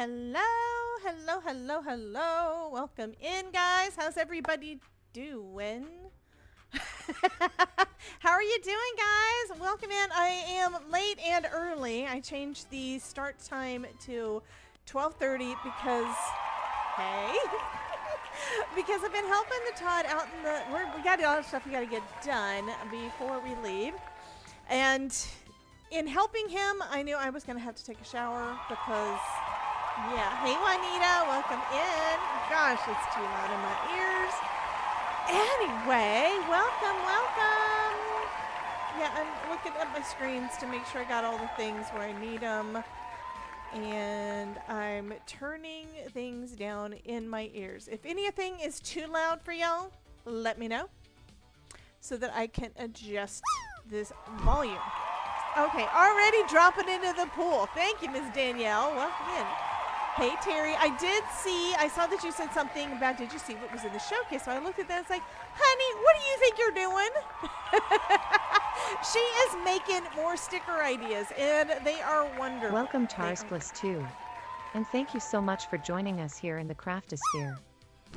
Hello, hello, hello, hello. Welcome in, guys. How's everybody doing? How are you doing, guys? Welcome in. I am late and early. I changed the start time to 12:30 because, hey, because I've been helping the Todd out in the, we got a lot of stuff we got to get done before we leave. And in helping him, I knew I was going to have to take a shower because, yeah. Hey, Juanita, welcome in. Gosh, it's too loud in my ears. Anyway, welcome, welcome. Yeah, I'm looking at my screens to make sure I got all the things where I need them. And I'm turning things down in my ears. If anything is too loud for y'all, let me know so that I can adjust this volume. Okay, already dropping into the pool. Thank you, Miss Danielle. Welcome in. Hey, Terry, I saw that you said something about, did you see what was in the showcase? So I looked at that and it's like, honey, what do you think you're doing? She is making more sticker ideas, and they are wonderful. Welcome, Tars Bliss 2. And thank you so much for joining us here in the Craftosphere.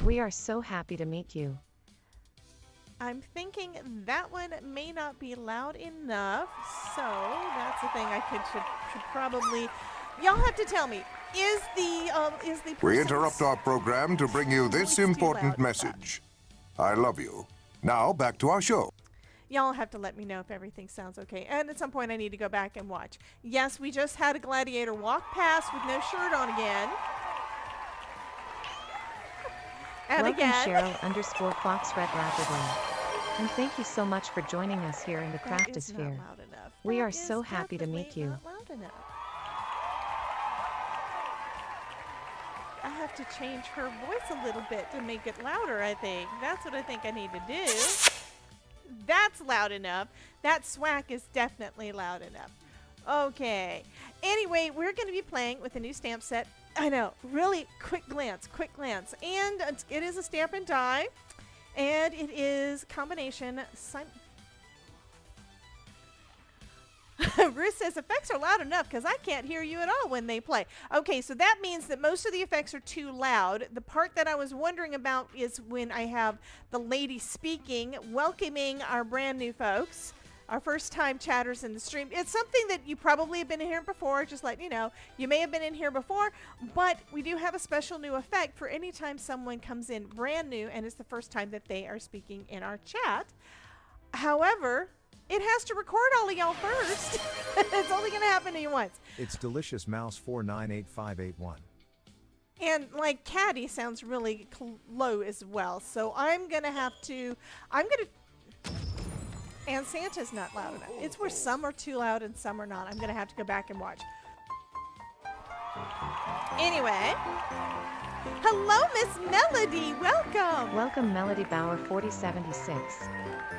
We are so happy to meet you. I'm thinking that one may not be loud enough, so that's the thing I should probably, y'all have to tell me. Is the We interrupt our program to bring you this important message. I love you. Now back to our show. Y'all have to let me know if everything sounds okay. And at some point I need to go back and watch. Yes, we just had a gladiator walk past with no shirt on again. And Welcome, again. Cheryl_Fox Red Rapidly. And thank you so much for joining us here in the Craftosphere. We are so happy to meet you. Not loud enough. I have to change her voice a little bit to make it louder, I think. That's what I think I need to do. That's loud enough. That swack is definitely loud enough. Okay. Anyway, we're going to be playing with a new stamp set. I know, really quick glance. And it is a stamp and die. And it is combination. Bruce says effects are loud enough because I can't hear you at all when they play. Okay, so that means that most of the effects are too loud. The part that I was wondering about is when I have the lady speaking, welcoming our brand new folks, our first time chatters in the stream. It's something that you probably have been in here before, just letting you know. You may have been in here before, but we do have a special new effect for any time someone comes in brand new and it's the first time that they are speaking in our chat. However, it has to record all of y'all first. It's only going to happen to you once. It's Delicious Mouse 498581. And like Caddy sounds really low as well. So I'm going to, and Santa's not loud enough. It's where some are too loud and some are not. I'm going to have to go back and watch. Anyway. Hello, Miss Melody. Welcome. Welcome, Melody Bauer 4076.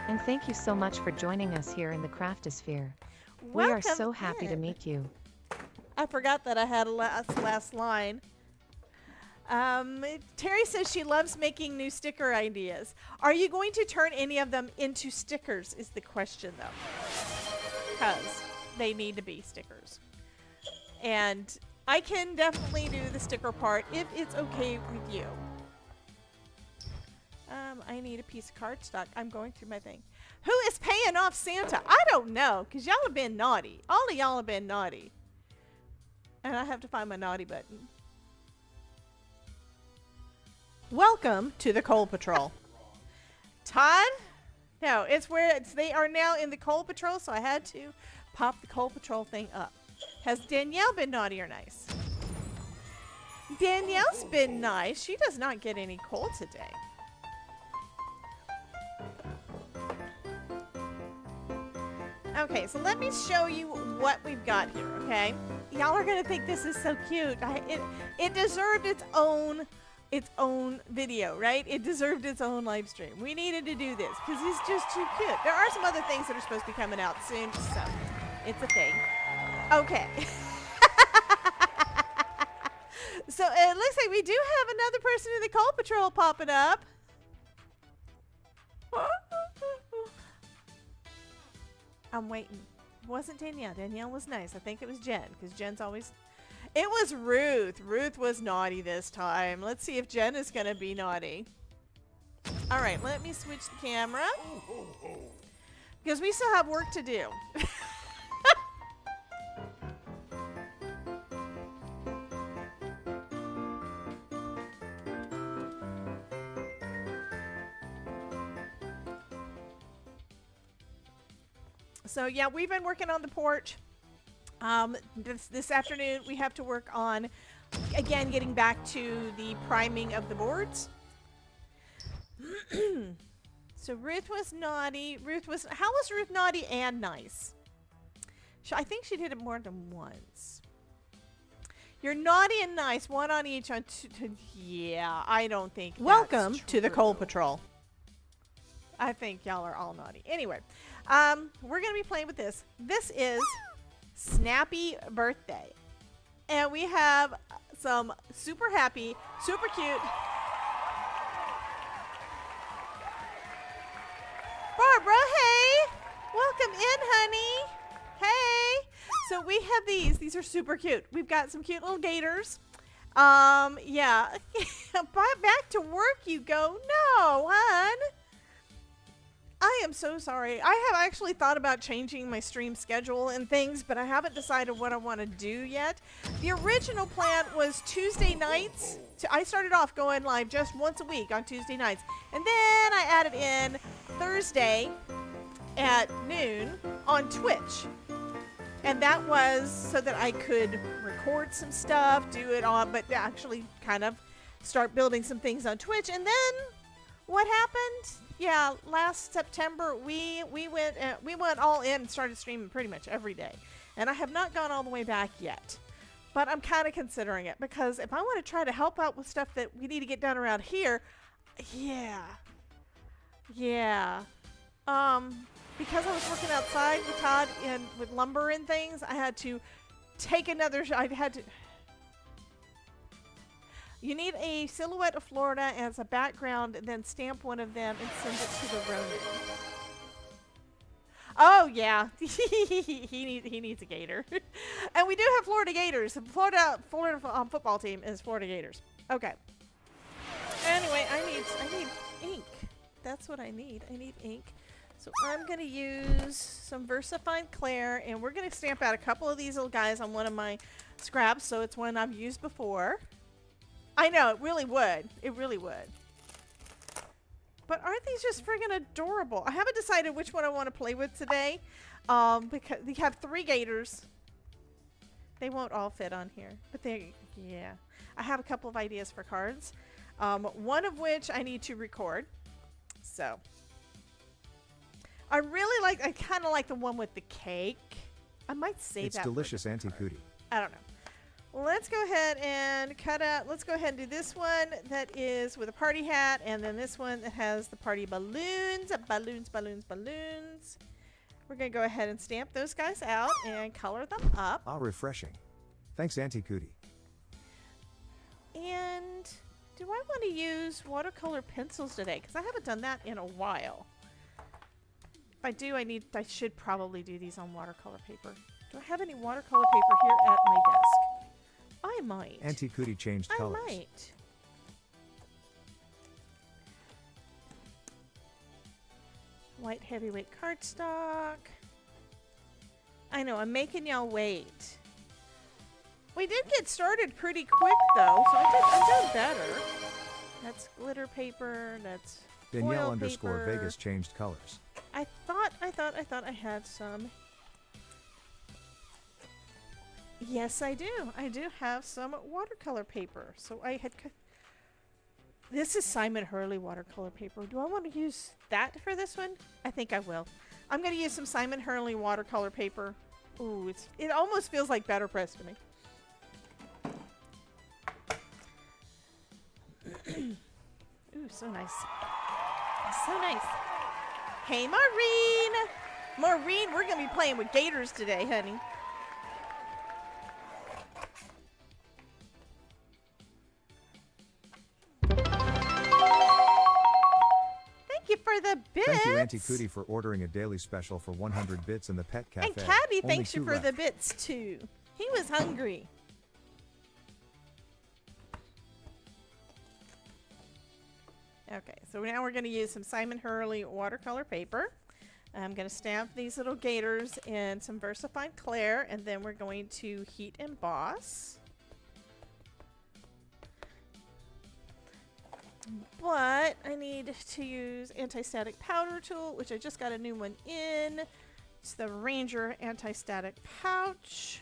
And thank you so much for joining us here in the Craftosphere. We are so happy to meet you. I forgot that I had a last line. Terry says she loves making new sticker ideas. Are you going to turn any of them into stickers is the question, though. Because they need to be stickers. And I can definitely do the sticker part if it's okay with you. I need a piece of cardstock. I'm going through my thing. Who is paying off Santa? I don't know, because y'all have been naughty. All of y'all have been naughty. And I have to find my naughty button. Welcome to the Coal Patrol. Todd? No, it's where they are now in the Coal Patrol, so I had to pop the Coal Patrol thing up. Has Danielle been naughty or nice? Danielle's been nice. She does not get any coal today. Okay, so let me show you what we've got here, okay? Y'all are gonna think this is so cute. It deserved its own video, right? It deserved its own live stream. We needed to do this because it's just too cute. There are some other things that are supposed to be coming out soon, so it's a thing. Okay. So it looks like we do have another person in the Coal Patrol popping up. I'm waiting. It wasn't Danielle. Danielle was nice. I think it was Jen, because Jen's always... It was Ruth. Ruth was naughty this time. Let's see if Jen is going to be naughty. All right, let me switch the camera. Because we still have work to do. So yeah, we've been working on the porch. This afternoon we have to work on, again, getting back to the priming of the boards. So Ruth was naughty. How was Ruth naughty and nice? I think she did it more than once. You're naughty and nice, one on each on two. Yeah, I don't think Welcome that's to the true. Coal Patrol. I think y'all are all naughty. Anyway, we're going to be playing with this. This is Snappy Birthday. And we have some super happy, super cute Barbara, hey! Welcome in, honey. Hey! So we have these. These are super cute. We've got some cute little gators. Yeah. Back to work you go. No, hon. I am so sorry. I have actually thought about changing my stream schedule and things, but I haven't decided what I want to do yet. The original plan was Tuesday nights. I started off going live just once a week on Tuesday nights. And then I added in Thursday at noon on Twitch. And that was so that I could record some stuff, do it on, but actually kind of start building some things on Twitch. And then what happened? Yeah, last September we went all in and started streaming pretty much every day. And I have not gone all the way back yet. But I'm kind of considering it because if I want to try to help out with stuff that we need to get done around here, yeah. Because I was working outside with Todd and with lumber and things, I had to take another You need a silhouette of Florida as a background, and then stamp one of them and send it to the Ronin. Oh yeah, he needs a gator, and we do have Florida Gators. The Florida football team is Florida Gators. Okay. Anyway, I need ink. That's what I need. I need ink. So I'm gonna use some VersaFine Clair, and we're gonna stamp out a couple of these little guys on one of my scraps, so it's one I've used before. I know, it really would. It really would. But aren't these just friggin' adorable? I haven't decided which one I want to play with today. Because we have 3 gators. They won't all fit on here. But yeah. I have a couple of ideas for cards. One of which I need to record. So. I kind of like the one with the cake. I might save It's that. delicious, Auntie Cootie. I don't know. Let's go ahead and cut out. Let's go ahead and do this one that is with a party hat, and then this one that has the party balloons. Balloons. We're going to go ahead and stamp those guys out and color them up. Ah, refreshing. Thanks, Auntie Cootie. And do I want to use watercolor pencils today? Because I haven't done that in a while. If I do, I should probably do these on watercolor paper. Do I have any watercolor paper here at my desk? I might. Auntie Cootie changed colors. I might. White heavyweight cardstock. I know, I'm making y'all wait. We did get started pretty quick though, so I've done better. That's glitter paper, that's Danielle foil _ paper. Vegas changed colors. I thought I had some. Yes, I do. I do have some watercolor paper. So I had... This is Simon Hurley watercolor paper. Do I want to use that for this one? I think I will. I'm going to use some Simon Hurley watercolor paper. Ooh, it almost feels like Better Press to me. Ooh, so nice. So nice. Hey, Maureen! Maureen, we're going to be playing with gators today, honey. For the bits. Thank you, Auntie Cootie, for ordering a daily special for 100 bits in the Pet Cafe. And Caddy Only thanks you 2 for left. the bits too. He was hungry. Okay, so now we're going to use some Simon Hurley watercolor paper. I'm going to stamp these little gators in some VersaFine Clair, and then we're going to heat emboss. But I need to use anti-static powder tool, which I just got a new one in. It's the Ranger anti-static pouch.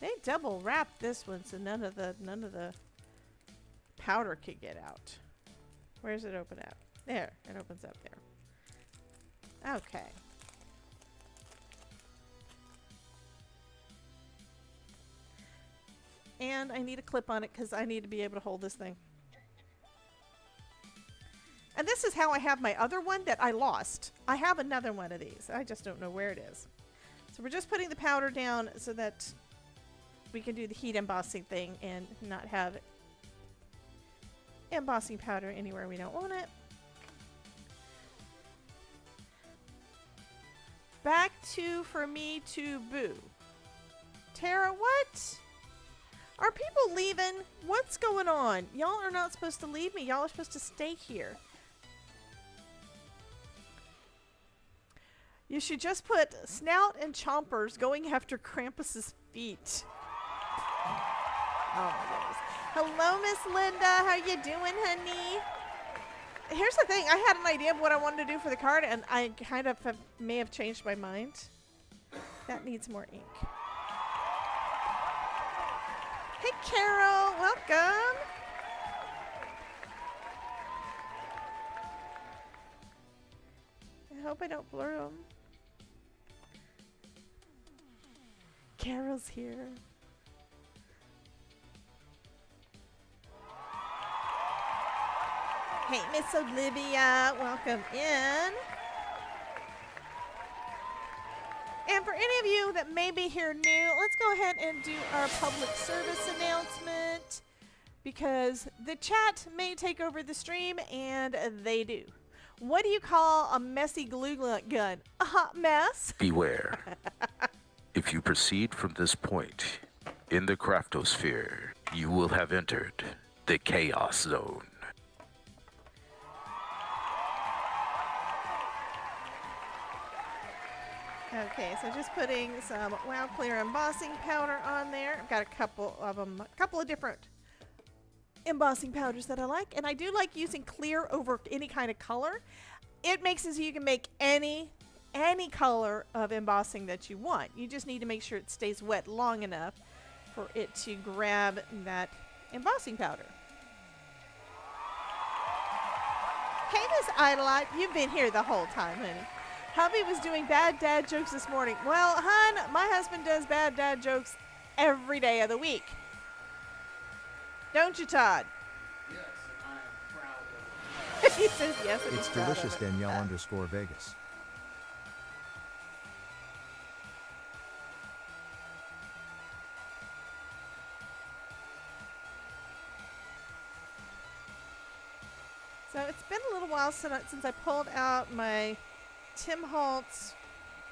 They double wrapped this one so none of the powder could get out. Where does it open at? There, it opens up there. Okay. And I need a clip on it because I need to be able to hold this thing. And this is how I have my other one that I lost. I have another one of these. I just don't know where it is. So we're just putting the powder down so that we can do the heat embossing thing and not have embossing powder anywhere we don't want it. Back to For Me to Boo. Tara, what? Are people leaving? What's going on? Y'all are not supposed to leave me. Y'all are supposed to stay here. You should just put Snout and Chompers going after Krampus's feet. Oh my goodness. Hello, Miss Linda. How you doing, honey? Here's the thing. I had an idea of what I wanted to do for the card, and I kind of may have changed my mind. That needs more ink. Hey, Carol. Welcome. I hope I don't blur them. Carol's here. Hey, Miss Olivia, welcome in. And for any of you that may be here new, let's go ahead and do our public service announcement because the chat may take over the stream, and they do. What do you call a messy glue gun? A hot mess? Beware. If you proceed from this point in the craftosphere, you will have entered the chaos zone. Okay, so just putting some Wow Clear embossing powder on there. I've got a couple of them, a couple of different embossing powders that I like, and I do like using clear over any kind of color. It makes it so you can make any color of embossing that you want. You just need to make sure it stays wet long enough for it to grab that embossing powder. Hey, Miss Idolite, you've been here the whole time, honey. Hubby was doing bad dad jokes this morning. Well, hon, my husband does bad dad jokes every day of the week. Don't you, Todd? Yes, and I am proud of it. He says yes, and It's he's proud delicious, of it. Danielle_Vegas. So it's been a little while since I pulled out my Tim Holtz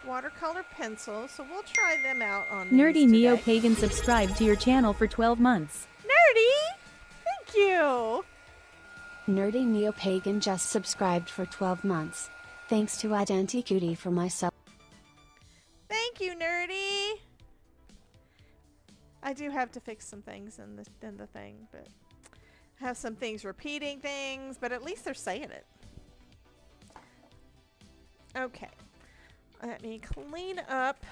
watercolor pencils, so we'll try them out on Nerdy these Neo today. Pagan subscribed to your channel for 12 months. Nerdy! Thank you! Nerdy Neo-Pagan just subscribed for 12 months. Thanks to Identicutie for my sub. Thank you, Nerdy! I do have to fix some things in the thing, but I have some things repeating things, but at least they're saying it. Okay. Let me clean up.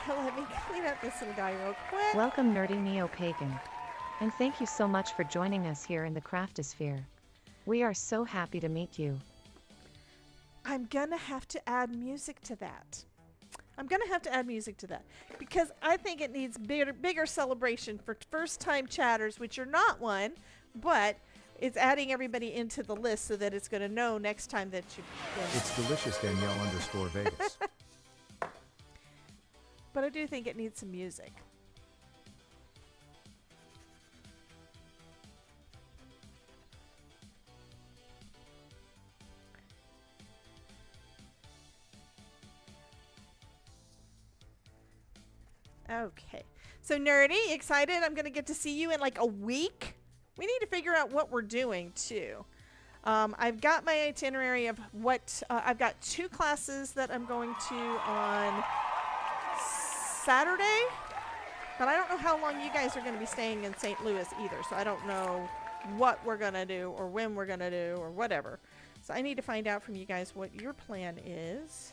Let me clean up this little guy real quick. Welcome, Nerdy Neo Pagan. And thank you so much for joining us here in the craftosphere. We are so happy to meet you. I'm gonna have to add music to that. Because I think it needs bigger celebration for first-time chatters, which you're not one, but it's adding everybody into the list so that it's going to know next time that you... It's delicious, Danielle_Vegas. But I do think it needs some music. Okay. So Nerdy, excited? I'm going to get to see you in like a week. We need to figure out what we're doing too. I've got my itinerary of what I've got 2 classes that I'm going to on Saturday, but I don't know how long you guys are going to be staying in St. Louis either, so I don't know what we're going to do or when we're going to do or whatever. So I need to find out from you guys what your plan is.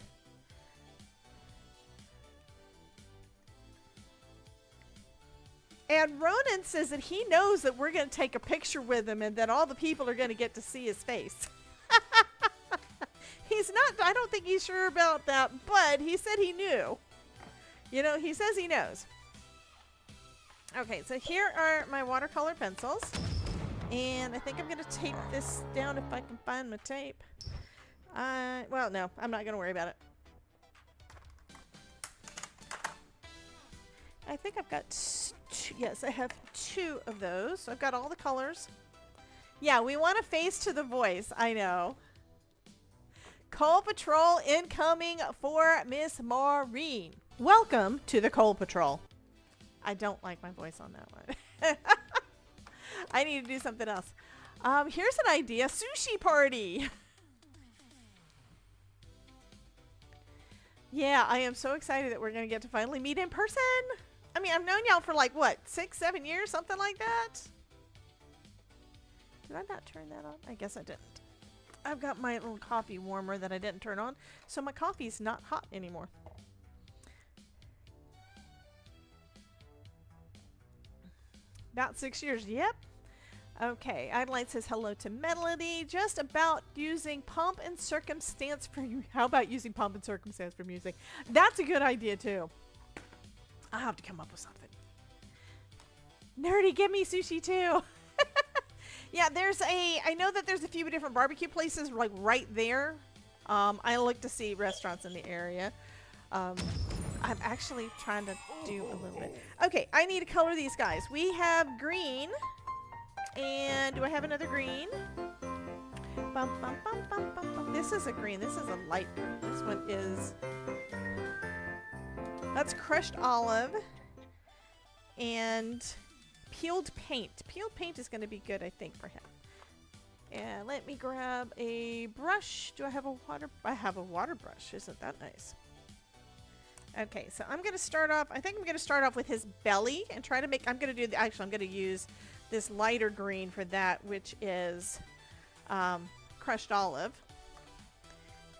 And Ronan says that he knows that we're going to take a picture with him and that all the people are going to get to see his face. He's not, I don't think he's sure about that, but he said he knew. You know, he says he knows. Okay, so here are my watercolor pencils. And I think I'm going to tape this down if I can find my tape. Well, no, I'm not going to worry about it. I think I've got yes, I have 2 of those. So I've got all the colors. Yeah, we want a face to the voice. I know. Coal Patrol incoming for Miss Maureen. Welcome to the Coal Patrol. I don't like my voice on that one. I need to do something else. Here's an idea. Sushi party. Yeah, I am so excited that we're going to get to finally meet in person. I mean, I've known y'all for like, what, 6, 7 years? Something like that? Did I not turn that on? I guess I didn't. I've got my little coffee warmer that I didn't turn on, so my coffee's not hot anymore. About 6 years, yep. Okay, Idolight says hello to Melody. Just about using pomp and circumstance for you. How about using pomp and circumstance for music? That's a good idea too. I'll have to come up with something. Nerdy, give me sushi too. Yeah, I know that there's a few different barbecue places like right there. I look to see restaurants in the area. I'm actually trying to do a little bit. Okay, I need to color these guys. We have green. And do I have another green? Bum, bum, bum, bum, bum, bum. This is a green. This is a light green. This one is... That's crushed olive and peeled paint. Peeled paint is going to be good, I think, for him. And let me grab a brush. Do I have a water? I have a water brush. Isn't that nice? Okay, so I'm going to start off. I think I'm going to start off with his belly and try to make. I'm going to do. Actually, I'm going to use this lighter green for that, which is crushed olive.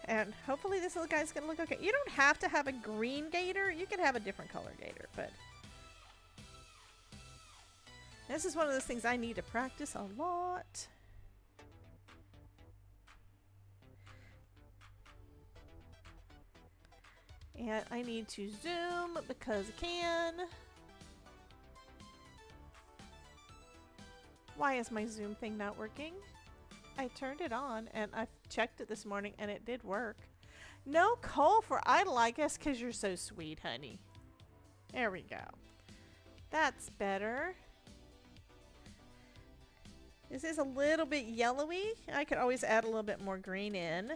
And hopefully this little guy's going to look okay. You don't have to have a green gator. You can have a different color gator, but this is one of those things I need to practice a lot. And I need to zoom because I can. Why is my zoom thing not working? I turned it on and I checked it this morning and it did work. No coal for Idol, I guess, because you're so sweet, honey. There we go. That's better. This is a little bit yellowy. I could always add a little bit more green in.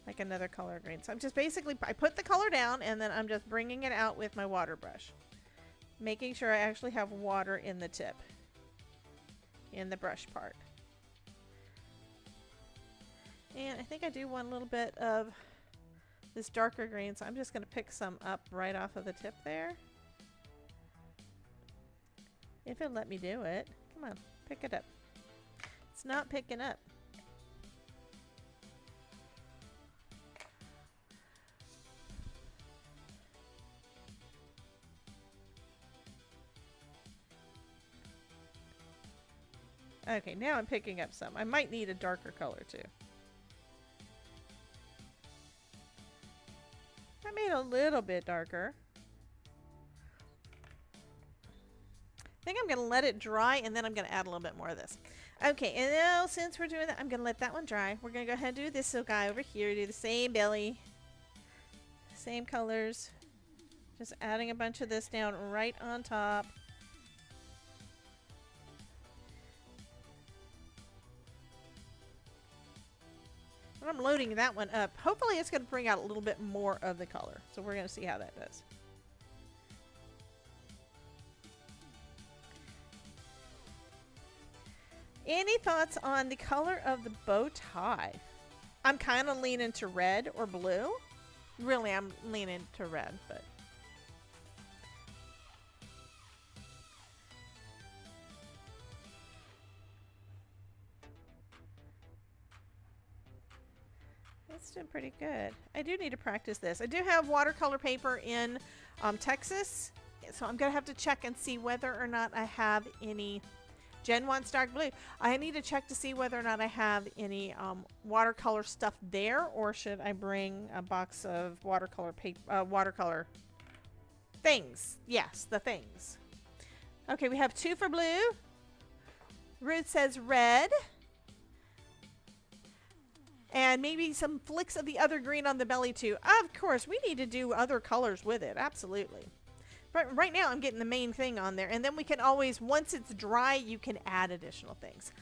Like another color green. So I'm just basically, I put the color down and then I'm just bringing it out with my water brush. Making sure I actually have water in the tip. In the brush part. And I think I do want a little bit of this darker green, so I'm just going to pick some up right off of the tip there. If it'll let me do it. Come on, pick it up. It's not picking up. Okay, now I'm picking up some. I might need a darker color too. I made a little bit darker. I think I'm going to let it dry and then I'm going to add a little bit more of this. Okay, and now since we're doing that, I'm going to let that one dry. We're going to go ahead and do this little guy over here. Do the same belly. Same colors. Just adding a bunch of this down right on top. I'm loading that one up. Hopefully it's going to bring out a little bit more of the color. So we're going to see how that does. Any thoughts on the color of the bow tie? I'm kind of leaning to red or blue. Really, I'm leaning to red, but. That's doing pretty good. I do need to practice this. I do have watercolor paper in Texas, so I'm going to have to check and see whether or not I have any. Jen wants dark blue. I need to check to see whether or not I have any watercolor stuff there, or should I bring a box of watercolor paper, watercolor things. Yes, the things. Okay, we have 2 for blue. Ruth says red. And maybe some flicks of the other green on the belly too. Of course, we need to do other colors with it. Absolutely. But right now I'm getting the main thing on there. And then we can always, once it's dry, you can add additional things.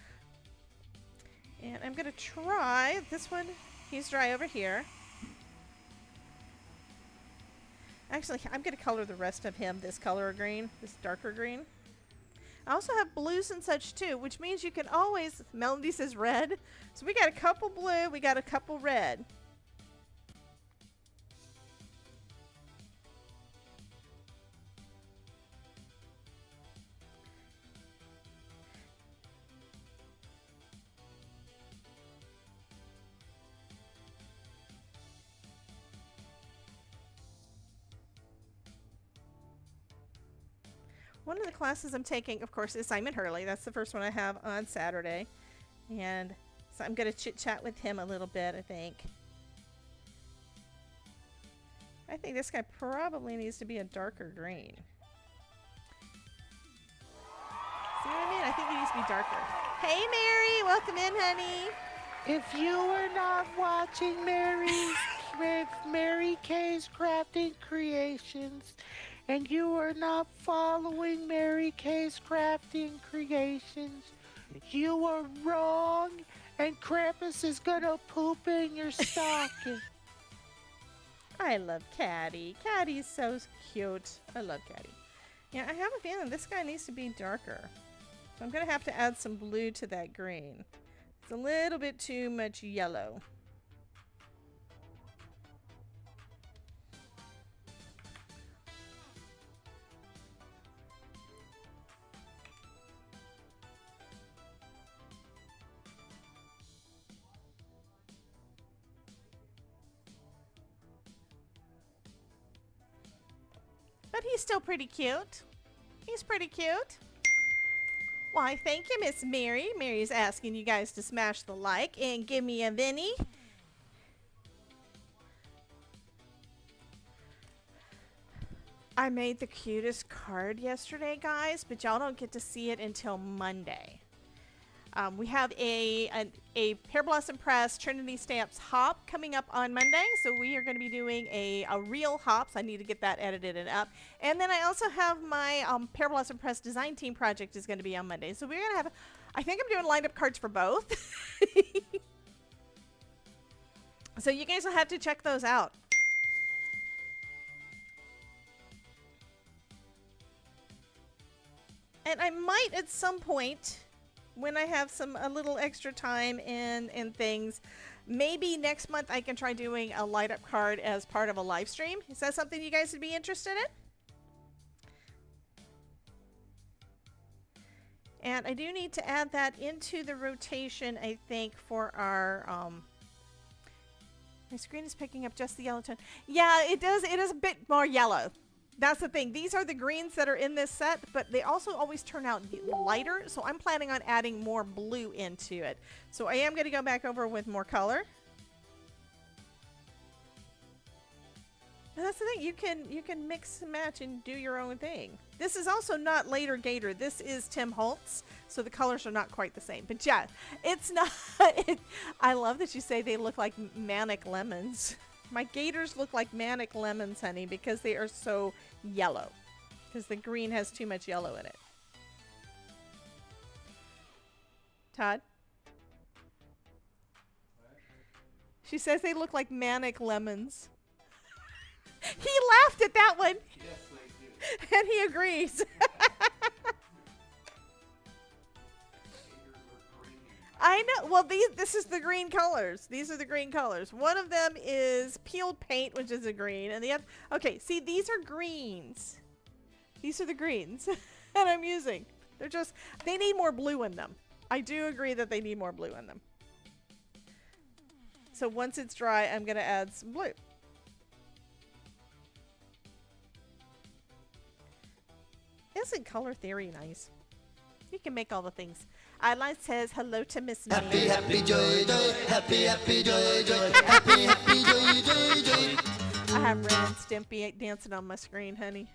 And I'm going to try this one. He's dry over here. Actually, I'm going to color the rest of him this color of green, this darker green. I also have blues and such too, which means you can always, Melody says red. So we got a couple blue, we got a couple red. One of the classes I'm taking, of course, is Simon Hurley. That's the first one I have on Saturday. And so I'm going to chit-chat with him a little bit, I think. I think this guy probably needs to be a darker green. See what I mean? I think he needs to be darker. Hey, Mary! Welcome in, honey! If you were not watching Mary K's Crafting Creations, and you are not following Mary K's Crafting Creations, you are wrong, and Krampus is gonna poop in your stocking. I love Caddy. Caddy's so cute. I love Caddy. Yeah, I have a feeling this guy needs to be darker. So I'm gonna have to add some blue to that green. It's a little bit too much yellow. But he's still pretty cute. He's pretty cute. Why, thank you, Miss Mary. Mary's asking you guys to smash the like and give me a Vinny. I made the cutest card yesterday, guys, but y'all don't get to see it until Monday. We have a Pear Blossom Press Trinity Stamps hop coming up on Monday, so we are going to be doing a real hops. I need to get that edited and up. And then I also have my Pear Blossom Press Design Team project is going to be on Monday. So we're going to have, I think I'm doing lined up cards for both. So you guys will have to check those out. And I might at some point, when I have a little extra time and things, maybe next month I can try doing a light up card as part of a live stream. Is that something you guys would be interested in? And I do need to add that into the rotation, I think, for our my screen is picking up just the yellow tone. Yeah, it does. It is a bit more yellow. That's the thing. These are the greens that are in this set, but they also always turn out lighter, so I'm planning on adding more blue into it. So I am going to go back over with more color. And that's the thing. You can mix and match and do your own thing. This is also not Later Gator. This is Tim Holtz, so the colors are not quite the same. But yeah, it's not. I love that you say they look like manic lemons. My gators look like manic lemons, honey, because they are so yellow. Because the green has too much yellow in it. Todd? She says they look like manic lemons. He laughed at that one. Yes, they do. And he agrees. Gators are well, this is the green colors. These are the green colors. One of them is peeled paint, which is a green, and the other. Okay, see, these are greens. These are the greens that I'm using. They need more blue in them. I do agree that they need more blue in them. So once it's dry, I'm going to add some blue. Isn't color theory nice? You can make all the things. Adline says hello to Miss May. Happy, happy, joy, joy. Happy, happy, joy, joy. Happy, happy, joy, joy, joy. I have Ren and Stimpy dancing on my screen, honey.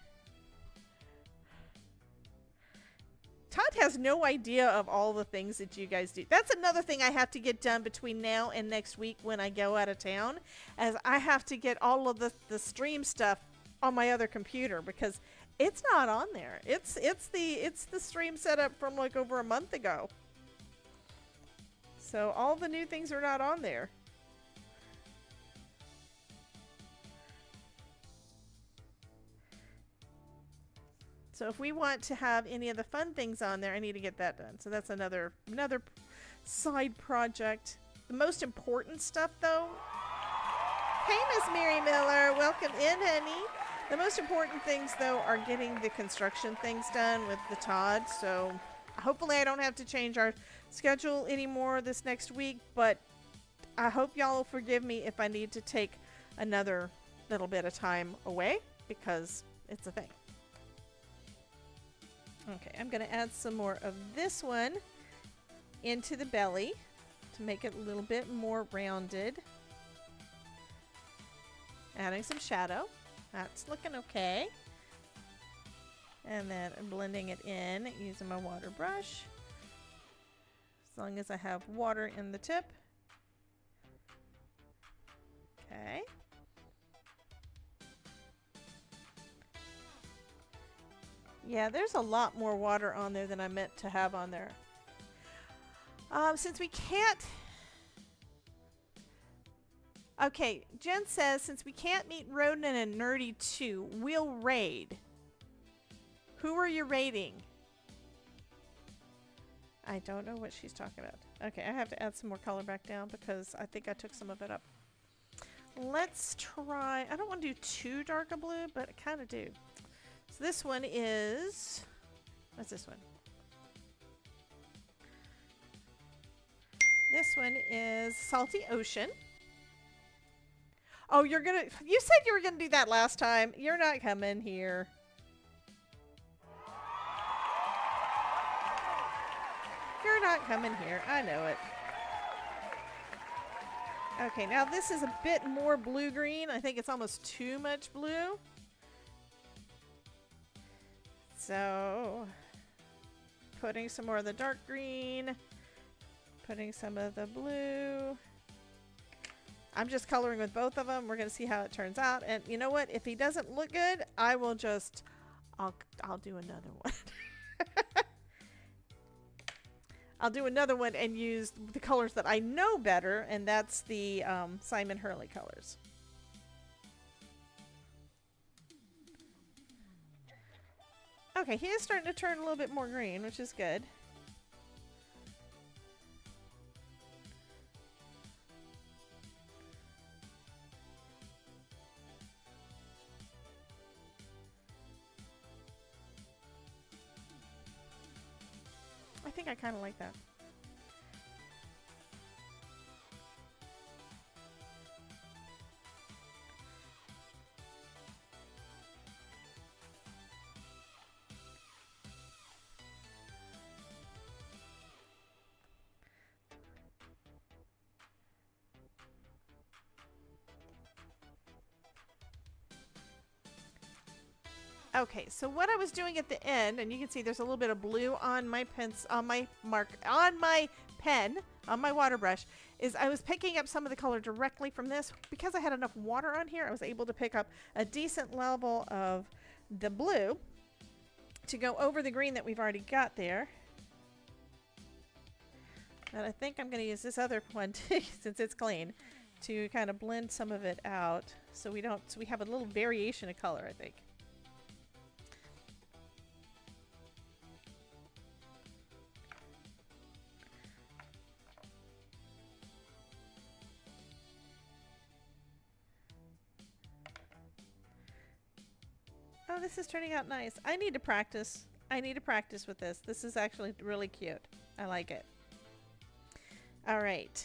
Todd has no idea of all the things that you guys do. That's another thing I have to get done between now and next week when I go out of town, as I have to get all of the stream stuff on my other computer because it's not on there. It's the stream setup from like over a month ago. So all the new things are not on there. So if we want to have any of the fun things on there, I need to get that done. So that's another side project. The most important stuff, though. Hey, Miss Mary Miller, welcome in, honey. The most important things, though, are getting the construction things done with the Todd. So hopefully I don't have to change our schedule anymore this next week, but I hope y'all will forgive me if I need to take another little bit of time away because it's a thing. Okay, I'm going to add some more of this one into the belly to make it a little bit more rounded. Adding some shadow. That's looking okay. And then I'm blending it in using my water brush. As long as I have water in the tip. Okay. Yeah, there's a lot more water on there than I meant to have on there. Since we can't... Okay, Jen says, since we can't meet Roden and Nerdy 2, we'll raid. Who are you raiding? I don't know what she's talking about. Okay, I have to add some more color back down because I think I took some of it up. Let's try... I don't want to do too dark a blue, but I kind of do. So this one is... What's this one? This one is Salty Ocean. Oh, you're gonna... You said you were gonna do that last time. You're not coming here. You're not coming here. I know it. Okay, now this is a bit more blue-green. I think it's almost too much blue. So, putting some more of the dark green, putting some of the blue. I'm just coloring with both of them. We're going to see how it turns out. And you know what? If he doesn't look good, I will just, I'll do another one. I'll do another one and use the colors that I know better, and that's the Simon Hurley colors. Okay, he is starting to turn a little bit more green, which is good. I think I kind of like that. Okay, so what I was doing at the end, and you can see there's a little bit of blue on my pens, on my pen, on my water brush, is I was picking up some of the color directly from this. Because I had enough water on here, I was able to pick up a decent level of the blue to go over the green that we've already got there. And I think I'm going to use this other one too, since it's clean, to kind of blend some of it out so we have a little variation of color, I think. Oh, this is turning out nice. I need to practice. I need to practice with this. This is actually really cute. I like it. All right.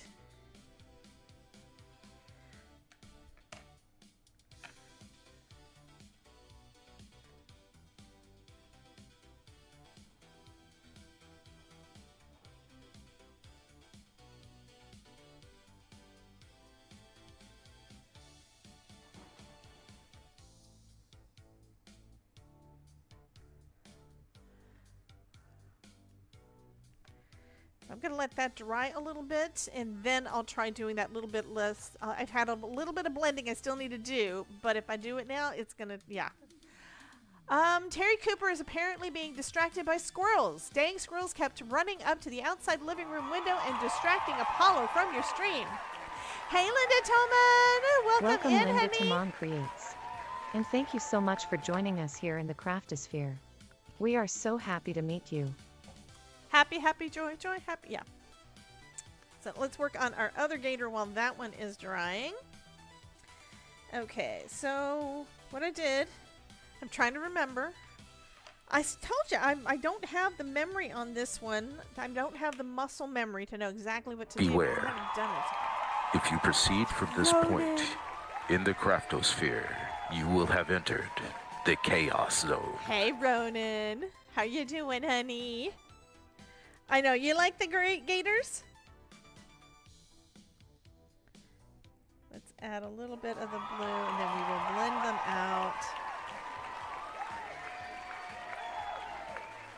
I'm going to let that dry a little bit, and then I'll try doing that little bit less. I've had a little bit of blending I still need to do, but if I do it now, it's going to, yeah. Terry Cooper is apparently being distracted by squirrels. Dang squirrels kept running up to the outside living room window and distracting Apollo from your stream. Hey, Linda Toman! Welcome in, Linda honey. Toman Creates. And thank you so much for joining us here in the Craftosphere. We are so happy to meet you. Happy, happy, joy, joy, happy. Yeah. So let's work on our other gator while that one is drying. Okay, so what I did, I'm trying to remember. I told you I don't have the memory on this one. I don't have the muscle memory to know exactly what to Beware. do. I haven't done it. If you proceed from this point in the Craftosphere, you will have entered the Chaos Zone. Hey, Ronan. How you doing, honey? I know, you like the great gators? Let's add a little bit of the blue, and then we will blend them out.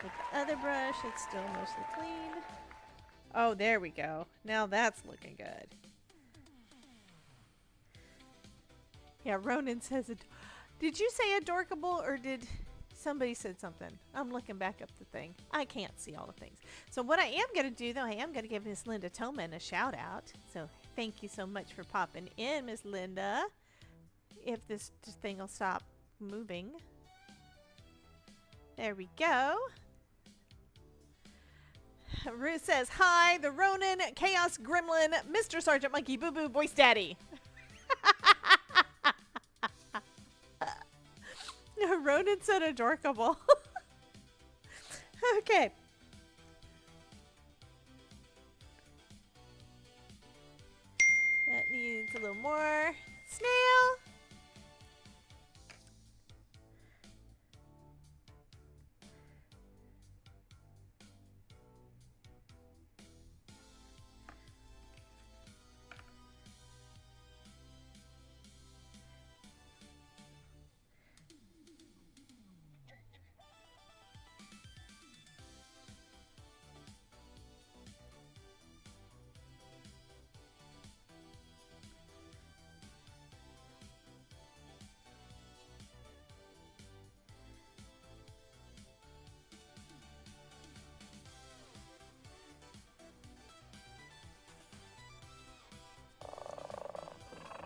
With the other brush, it's still mostly clean. Oh, there we go. Now that's looking good. Yeah, Ronan says it. Did you say adorkable, or did somebody said something? I'm looking back up the thing. I can't see all the things. So what I am going to do, though, I am going to give Miss Linda Toman a shout out. So thank you so much for popping in, Miss Linda. If this thing will stop moving. There we go. Ruth says, hi, the Ronin, Chaos Gremlin, Mr. Sergeant Monkey Boo Boo, Voice Daddy. Ronan said adorkable. Okay. That needs a little more. Snail.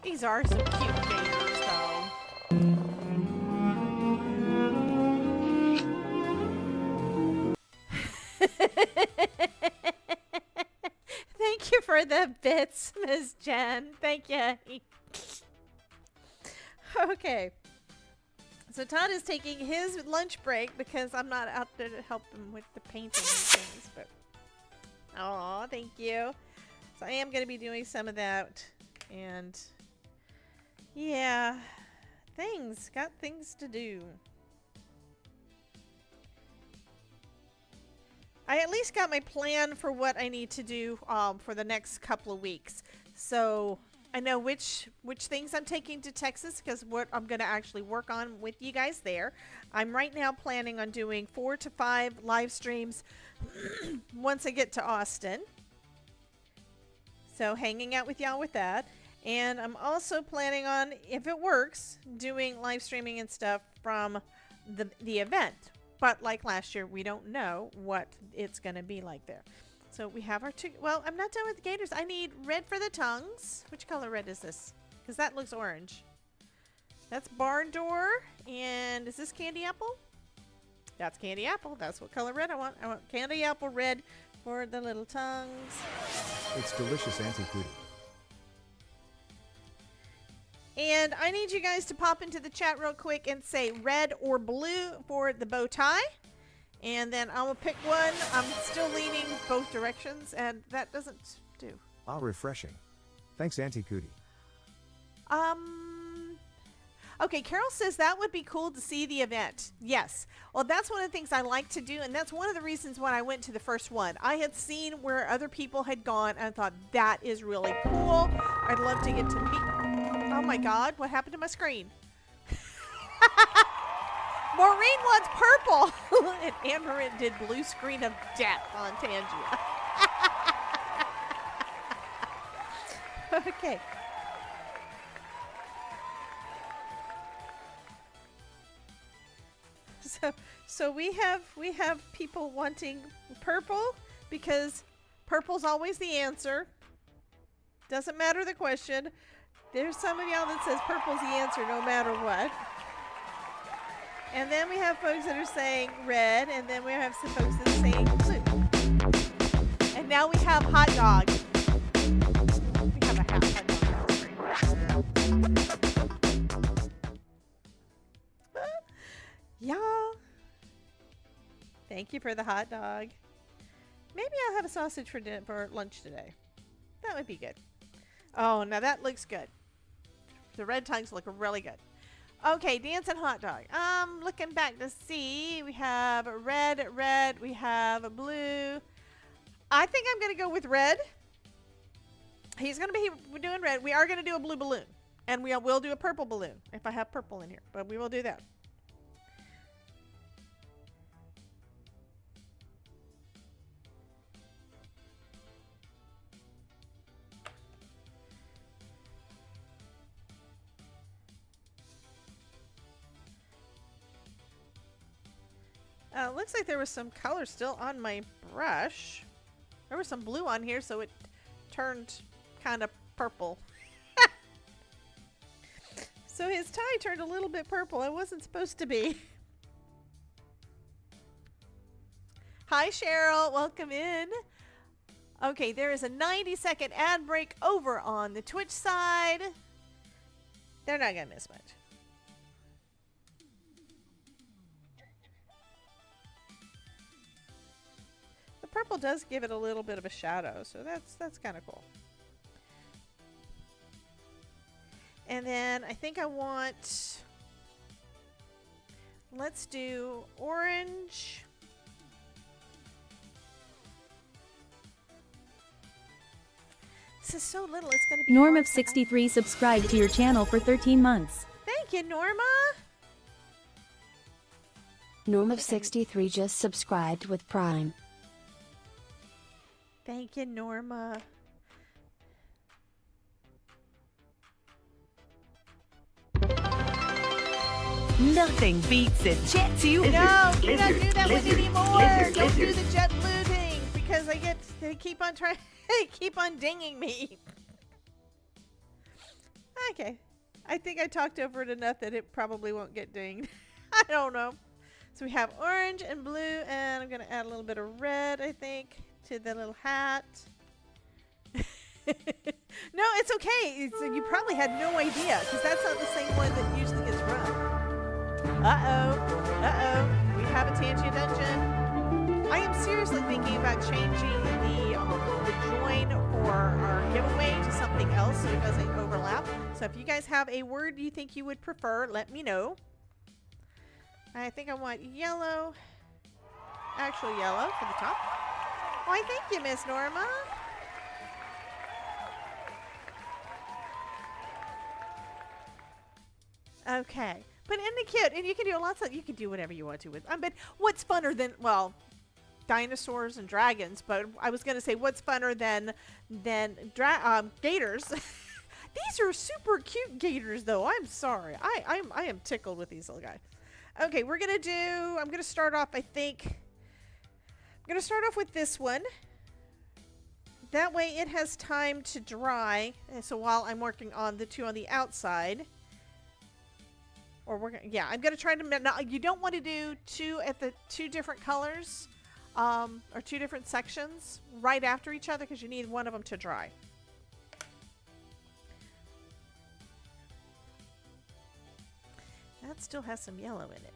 These are some cute gators, though. Thank you for the bits, Ms. Jen. Thank you. Okay. So Todd is taking his lunch break because I'm not out there to help him with the painting and things. But oh, thank you. So I am going to be doing some of that. And yeah, got things to do. I at least got my plan for what I need to do for the next couple of weeks. So I know which things I'm taking to Texas, because what I'm going to actually work on with you guys there. I'm right now planning on doing 4 to 5 live streams once I get to Austin. So hanging out with y'all with that. And I'm also planning on, if it works, doing live streaming and stuff from the event. But like last year, we don't know what it's going to be like there. So we have our two. Well, I'm not done with the gators. I need red for the tongues. Which color red is this? Because that looks orange. That's barn door. And is this candy apple? That's candy apple. That's what color red I want. I want candy apple red for the little tongues. It's delicious, Auntie Cootie. And I need you guys to pop into the chat real quick and say red or blue for the bow tie. And then I will pick one. I'm still leaning both directions, and that doesn't do. Ah, refreshing. Thanks, Auntie Cootie. Okay, Carol says that would be cool to see the event. Yes. Well, that's one of the things I like to do, and that's one of the reasons when I went to the first one. I had seen where other people had gone, and I thought, that is really cool. I'd love to get to meet... Oh my god, what happened to my screen? Maureen wants purple! And Amarin did blue screen of death on Tangia. Okay. So we have people wanting purple because purple's always the answer. Doesn't matter the question. There's some of y'all that says purple's the answer no matter what. And then we have folks that are saying red, and then we have some folks that are saying blue. And now we have hot dog. We have a hot dog on the screen. Y'all. Thank you for the hot dog. Maybe I'll have a sausage for lunch today. That would be good. Oh, now that looks good. The red tongues look really good. Okay, dancing hot dog. Looking back to see. We have a red, we have a blue. I think I'm going to go with red. He's going to be doing red. We are going to do a blue balloon. And we will do a purple balloon if I have purple in here. But we will do that. Looks like there was some color still on my brush. There was some blue on here, so it turned kind of purple. So his tie turned a little bit purple. It wasn't supposed to be. Hi, Cheryl. Welcome in. Okay, there is a 90-second ad break over on the Twitch side. They're not going to miss much. Purple does give it a little bit of a shadow, so that's kind of cool. And then I think I want, let's do orange. This is so little, it's going to be Norm of 63 subscribed to your channel for 13 months. Thank you, Norma. Norm of 63 just subscribed with Prime. Thank you, Norma. Nothing beats a jet to No, you don't do that with anymore. Don't do the JetBlue thing because they keep on trying. They keep on dinging me. Okay, I think I talked over it enough that it probably won't get dinged. I don't know. So we have orange and blue, and I'm gonna add a little bit of red, I think, to the little hat. No, it's okay. You probably had no idea because that's not the same one that usually gets run. Uh-oh. We have a Tangia dungeon. I am seriously thinking about changing the join for our giveaway to something else so it doesn't overlap. So if you guys have a word you think you would prefer, let me know. I think I want yellow. Actual yellow for the top. Why, thank you, Miss Norma. Okay. But isn't it cute? And you can do lots of, you can do whatever you want to with. But what's funner than, well, dinosaurs and dragons, but I was going to say what's funner than gators. These are super cute gators, though. I'm sorry. I am tickled with these little guys. Okay, I'm going to start off, I think, I'm going to start off with this one. That way it has time to dry. And so while I'm working on the two on the outside, or I'm going to try to, now, you don't want to do two different colors, or two different sections right after each other because you need one of them to dry. that still has some yellow in it.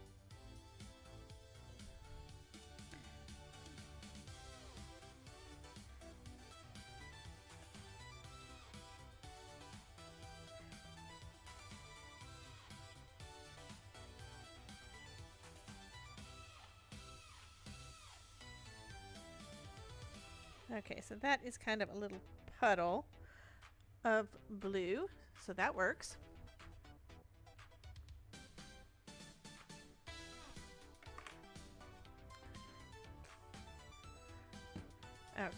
Okay, so that is kind of a little puddle of blue, so that works.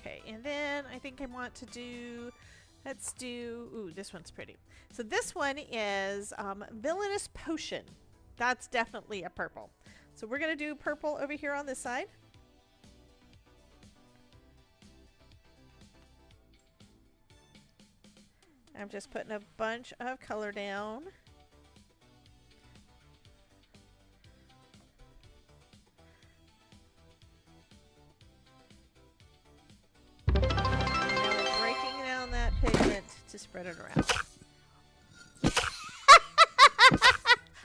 Okay, and then I think I want to do, let's do, ooh, this one's pretty. So this one is Villainous Potion. That's definitely a purple. So we're going to do purple over here on this side. I'm just putting a bunch of color down. Now we're breaking down that pigment to spread it around.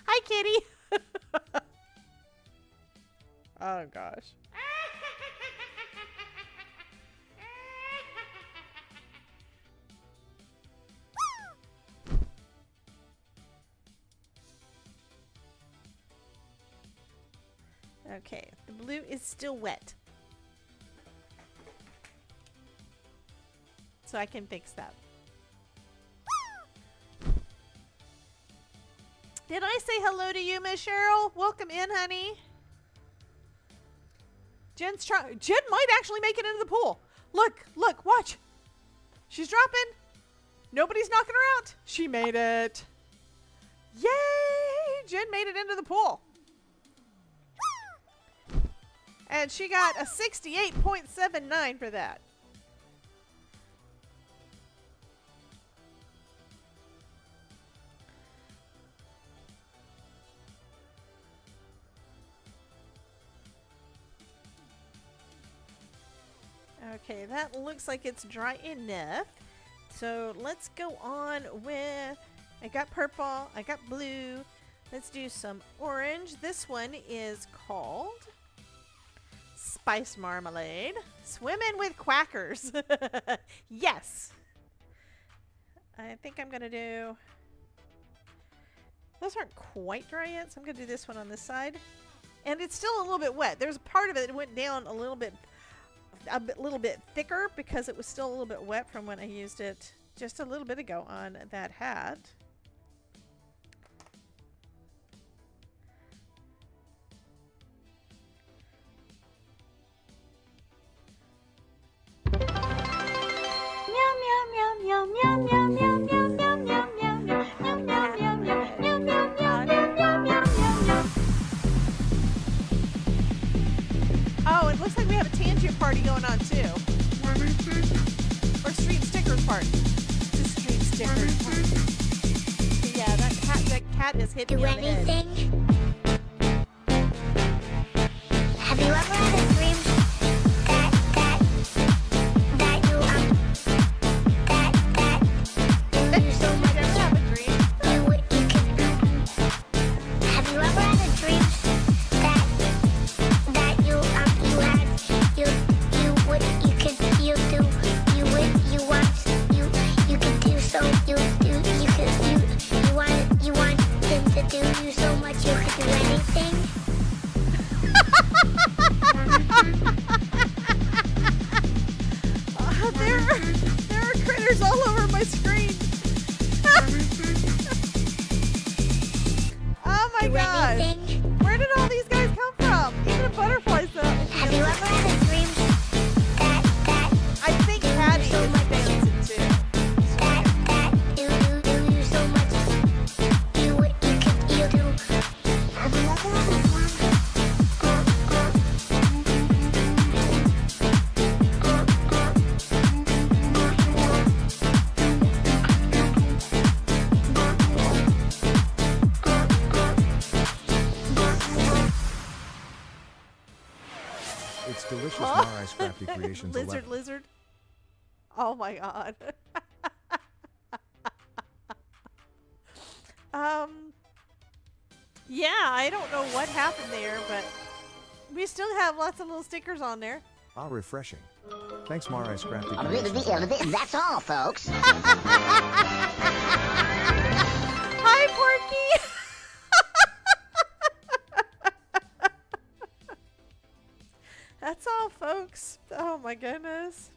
Hi, kitty. Oh, gosh. Okay, the blue is still wet. So I can fix that. Did I say hello to you, Miss Cheryl? Welcome in, honey. Jen might actually make it into the pool. Look, look, watch. She's dropping. Nobody's knocking her out. She made it. Yay! Jen made it into the pool. And she got a 68.79 for that. Okay, that looks like it's dry enough. So let's go on with, I got purple, I got blue. Let's do some orange. This one is called Spice Marmalade. Swimming with Quackers. Yes. I think I'm going to do, those aren't quite dry yet, so I'm going to do this one on this side. And it's still a little bit wet. There's a part of it that went down a little bit thicker because it was still a little bit wet from when I used it just a little bit ago on that hat. Oh, it looks like we have a tangent party going on too. Or street stickers party. It's a street stickers party. Yeah, that cat is hitting me on the head. Have you ever had a dream that you so much? Have a dream. You can. Have you ever had a dream that you want him to do you so much you could do anything? There are critters all over my screen. Oh my gosh. Where did all these guys come from? Even a butterfly though. Have you ever had a dream that I think Patty is dancing too. that you so much you do? Have you ever had a dream? It's delicious Marai Scrappy Creations 11. Lizard. Oh my god. Yeah, I don't know what happened there, but we still have lots of little stickers on there. Ah, refreshing. Thanks, Mara Scrappy. That's all, folks. Hi, Porky. That's all, folks. Oh my goodness.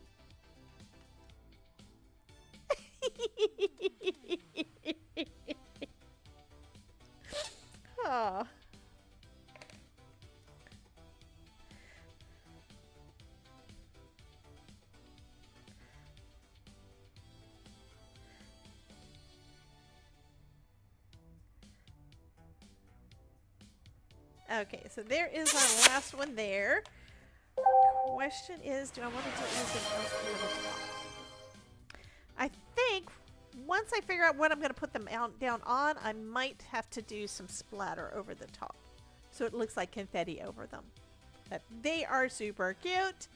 Oh. Okay, so there is our last one there. Question is, do I want to do anything else over the top? I think once I figure out what I'm going to put them down on, I might have to do some splatter over the top. So it looks like confetti over them. But they are super cute.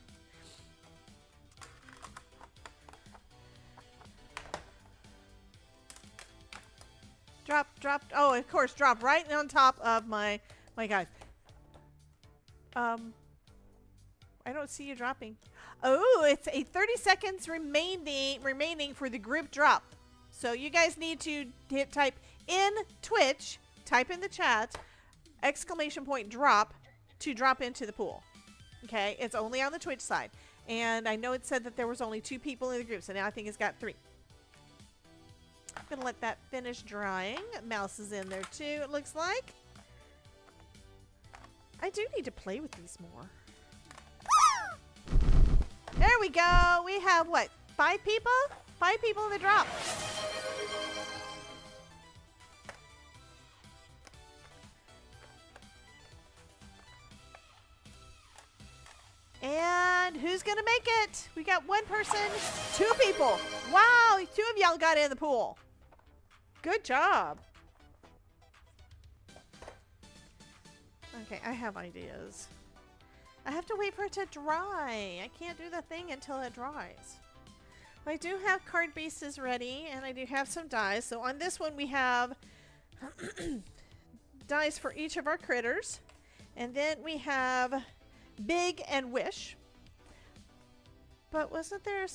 Drop. Oh, of course, drop right on top of my guys. I don't see you dropping. Oh, it's a 30 seconds remaining for the group drop. So you guys need to type in Twitch, type in the chat, ! drop to drop into the pool. Okay, it's only on the Twitch side. And I know it said that there was only 2 people in the group, so now I think it's got 3. I'm gonna let that finish drying. Mouse is in there too, it looks like. I do need to play with these more. There we go. We have what? 5 people? 5 people in the drop. And who's gonna make it? We got 1 person, 2 people. Wow, 2 of y'all got in the pool. Good job. Okay, I have ideas. I have to wait for it to dry. I can't do the thing until it dries. I do have card bases ready, and I do have some dies. So on this one, we have dies for each of our critters. And then we have Big and Wish. But wasn't there a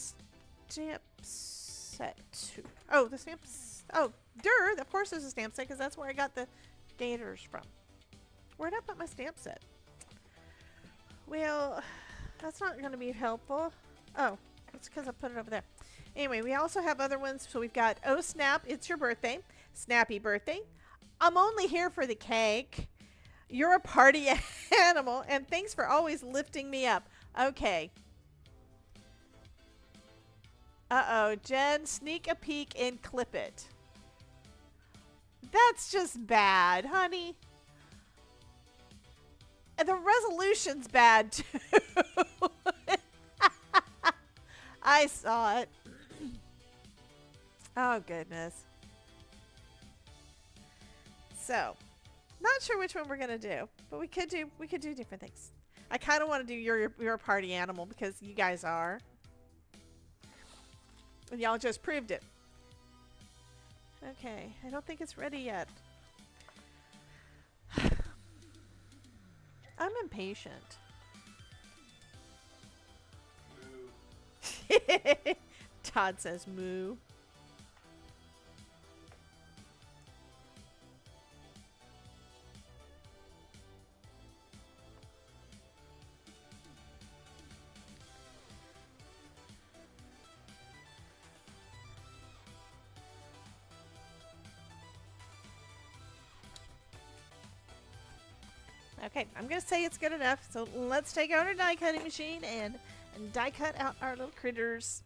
stamp set too? Oh, the stamps. Oh, of course there's a stamp set, because that's where I got the gators from. Where'd I put my stamp set? Well, that's not going to be helpful. Oh, it's because I put it over there. Anyway, we also have other ones. So we've got Oh Snap, It's Your Birthday. Snappy Birthday. I'm only here for the cake. You're a party animal. And thanks for always lifting me up. Okay. Uh-oh, Jen, sneak a peek and clip it. That's just bad, honey. And the resolution's bad, too. I saw it. Oh, goodness. So, not sure which one we're going to do, but we could do different things. I kind of want to do your party animal because you guys are. And y'all just proved it. Okay, I don't think it's ready yet. I'm impatient. Todd says moo. Okay, I'm going to say it's good enough. So let's take out our die cutting machine and die cut out our little critters.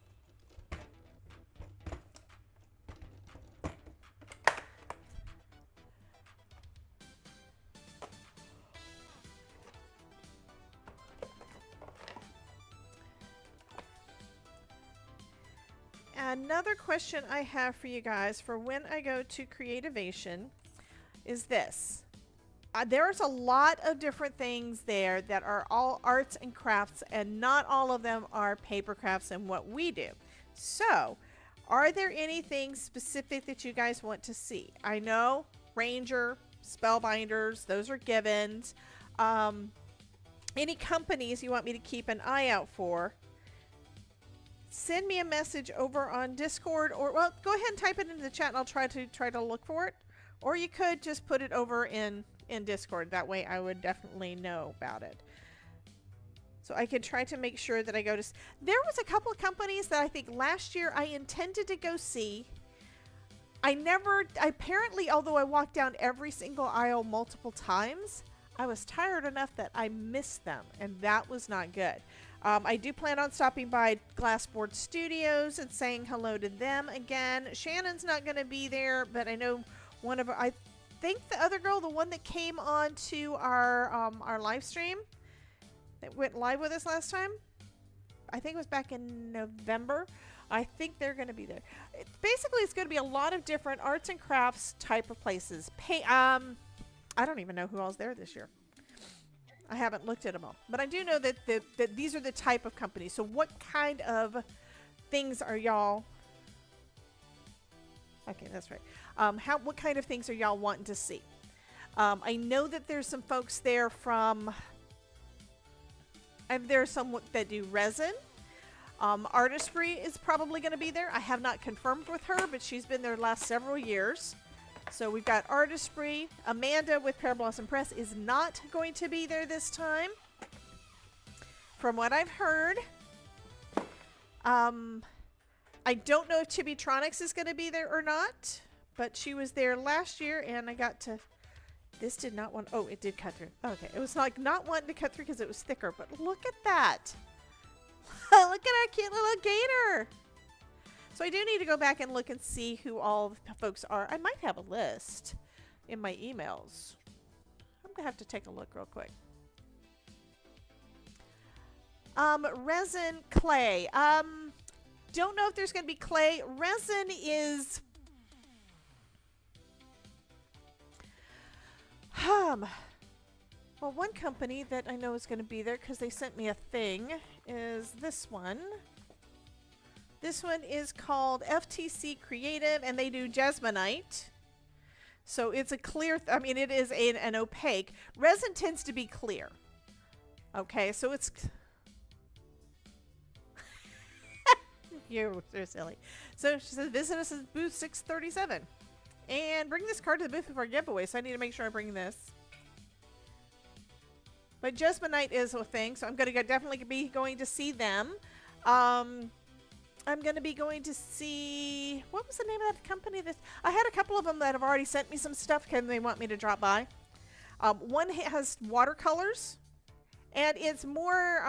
Another question I have for you guys for when I go to Creativation is this. There's a lot of different things there that are all arts and crafts, and not all of them are paper crafts and what we do. So, are there anything specific that you guys want to see? I know Ranger, Spellbinders, those are givens. Any companies you want me to keep an eye out for, send me a message over on Discord, or well, go ahead and type it into the chat and I'll try to look for it. Or you could just put it over in Discord. That way I would definitely know about it. So I could try to make sure that I go to... There was a couple of companies that I think last year I intended to go see. Apparently, although I walked down every single aisle multiple times, I was tired enough that I missed them, and that was not good. I do plan on stopping by Glassboard Studios and saying hello to them again. Shannon's not going to be there, but I know I think the other girl, the one that came on to our live stream, that went live with us last time, I think it was back in November. I think they're going to be there. Basically, it's going to be a lot of different arts and crafts type of places. I don't even know who else there this year. I haven't looked at them all. But I do know that these are the type of companies. So what kind of things are y'all... Okay, that's right. What kind of things are y'all wanting to see? I know that there's some folks there from... there's some that do resin. Artistry is probably going to be there. I have not confirmed with her, but she's been there the last several years. So we've got Artistry. Amanda with Pear Blossom Press is not going to be there this time, from what I've heard. I don't know if Chibitronics is going to be there or not, but she was there last year, and I got to... This did not want... Oh, it did cut through. Okay, it was like not wanting to cut through because it was thicker, but look at that. Look at our cute little gator. So I do need to go back and look and see who all the folks are. I might have a list in my emails. I'm going to have to take a look real quick. Resin, clay. Don't know if there's going to be clay. Resin is... Well, one company that I know is going to be there because they sent me a thing is this one. This one is called FTC Creative, and they do Jasmonite. So it's a clear, it is an opaque. Resin tends to be clear. Okay, so it's... You're silly. So she says, visit us at booth 637. And bring this card to the booth for a giveaway, so I need to make sure I bring this. But Jasmonite is a thing, so I'm going to definitely be going to see them. I'm going to be going to see... What was the name of that company? I had a couple of them that have already sent me some stuff. Can they want me to drop by? One has watercolors, and it's more...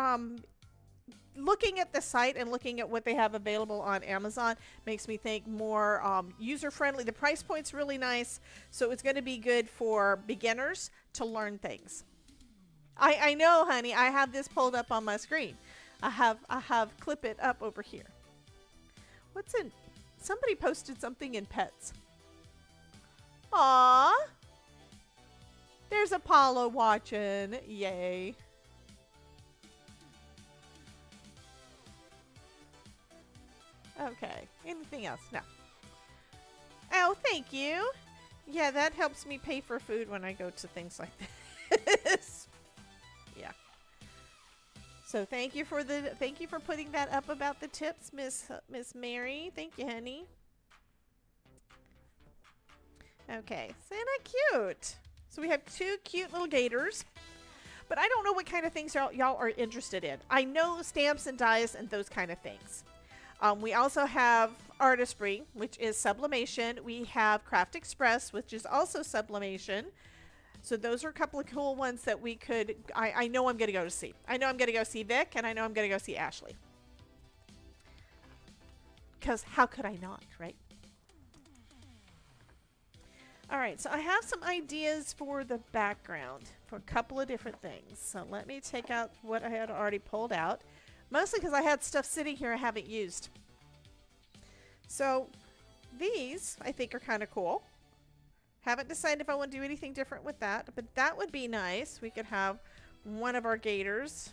looking at the site and looking at what they have available on Amazon makes me think more user-friendly. The price point's really nice, so it's going to be good for beginners to learn things. I know, honey. I have this pulled up on my screen. I have clip it up over here. What's in? Somebody posted something in pets. Aww. There's Apollo watching. Yay. Okay. Anything else? No. Oh, thank you. Yeah, that helps me pay for food when I go to things like this. Yeah. So thank you for putting that up about the tips, Miss Mary. Thank you, honey. Okay, Santa cute. So we have two cute little gators. But I don't know what kind of things y'all are interested in. I know stamps and dies and those kind of things. We also have Artistry, which is sublimation. We have Craft Express, which is also sublimation. So those are a couple of cool ones that we could... I know I'm going to go to see. I know I'm going to go see Vic, and I know I'm going to go see Ashley. Because how could I not, right? All right, so I have some ideas for the background for a couple of different things. So let me take out what I had already pulled out. Mostly because I had stuff sitting here I haven't used. So these, I think, are kind of cool. Haven't decided if I want to do anything different with that, but that would be nice. We could have one of our gators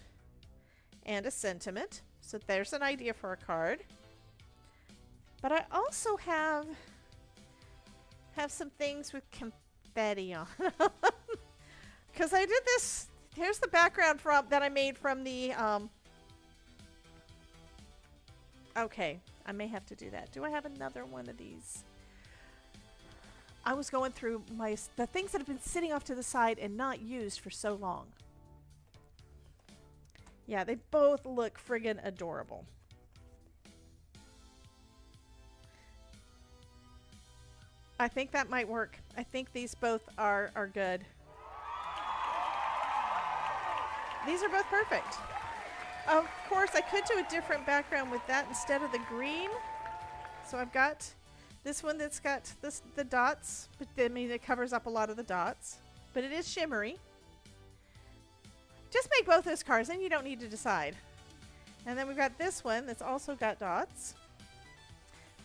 and a sentiment. So there's an idea for a card. But I also have some things with confetti on. Because I did this. Here's the background that I made from the. Okay, I may have to do that. Do I have another one of these? I was going through the things that have been sitting off to the side and not used for so long. Yeah, they both look friggin' adorable. I think that might work. I think these both are good. These are both perfect. Of course, I could do a different background with that instead of the green. So I've got this one that's got the dots, but I mean it covers up a lot of the dots, but it is shimmery. Just make both those cards, then you don't need to decide. And then we've got this one that's also got dots.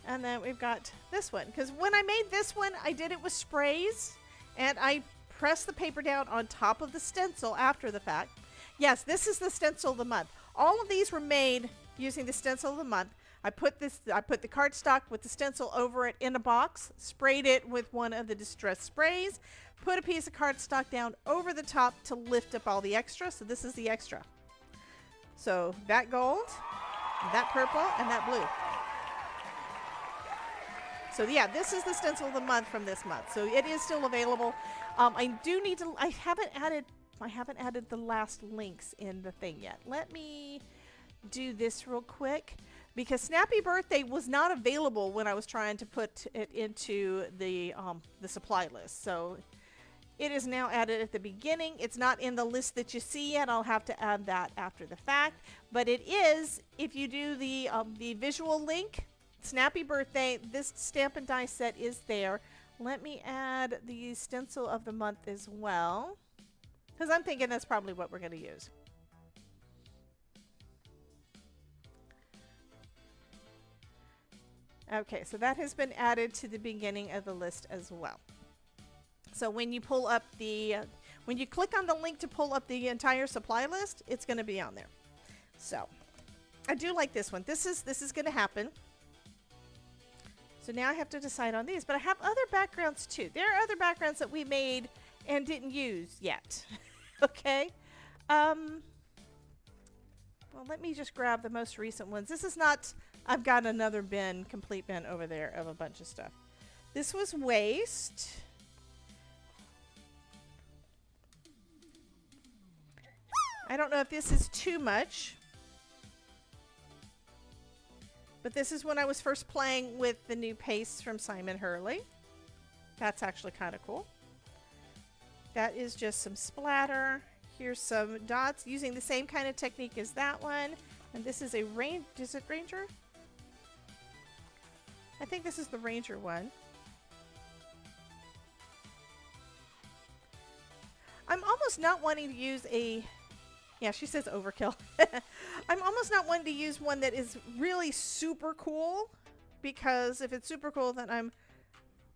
And then we've got this one, because when I made this one, I did it with sprays, and I pressed the paper down on top of the stencil after the fact. Yes, this is the stencil of the month. All of these were made using the stencil of the month. I put the cardstock with the stencil over it in a box, sprayed it with one of the distress sprays, put a piece of cardstock down over the top to lift up all the extra. So this is the extra. So that gold, that purple, and that blue. So yeah, this is the stencil of the month from this month. So it is still available. I do need to. I haven't added the last links in the thing yet. Let me do this real quick, because Snappy Birthday was not available when I was trying to put it into the supply list. So it is now added at the beginning. It's not in the list that you see yet. I'll have to add that after the fact. But it is, if you do the visual link, Snappy Birthday, this stamp and die set is there. Let me add the stencil of the month as well, because I'm thinking that's probably what we're going to use. Okay, so that has been added to the beginning of the list as well. So when you pull up when you click on the link to pull up the entire supply list, it's going to be on there. So I do like this one. This is going to happen. So now I have to decide on these, but I have other backgrounds too. There are other backgrounds that we made and didn't use yet. Okay. Well, let me just grab the most recent ones. This is not, I've got another bin, complete bin over there of a bunch of stuff. This was waste. I don't know if this is too much, but this is when I was first playing with the new paste from Simon Hurley. That's actually kind of cool. That is just some splatter. Here's some dots using the same kind of technique as that one. And this is a is it Ranger? I think this is the Ranger one. I'm almost not wanting to use a, yeah, she says overkill. I'm almost not wanting to use one that is really super cool, because if it's super cool, then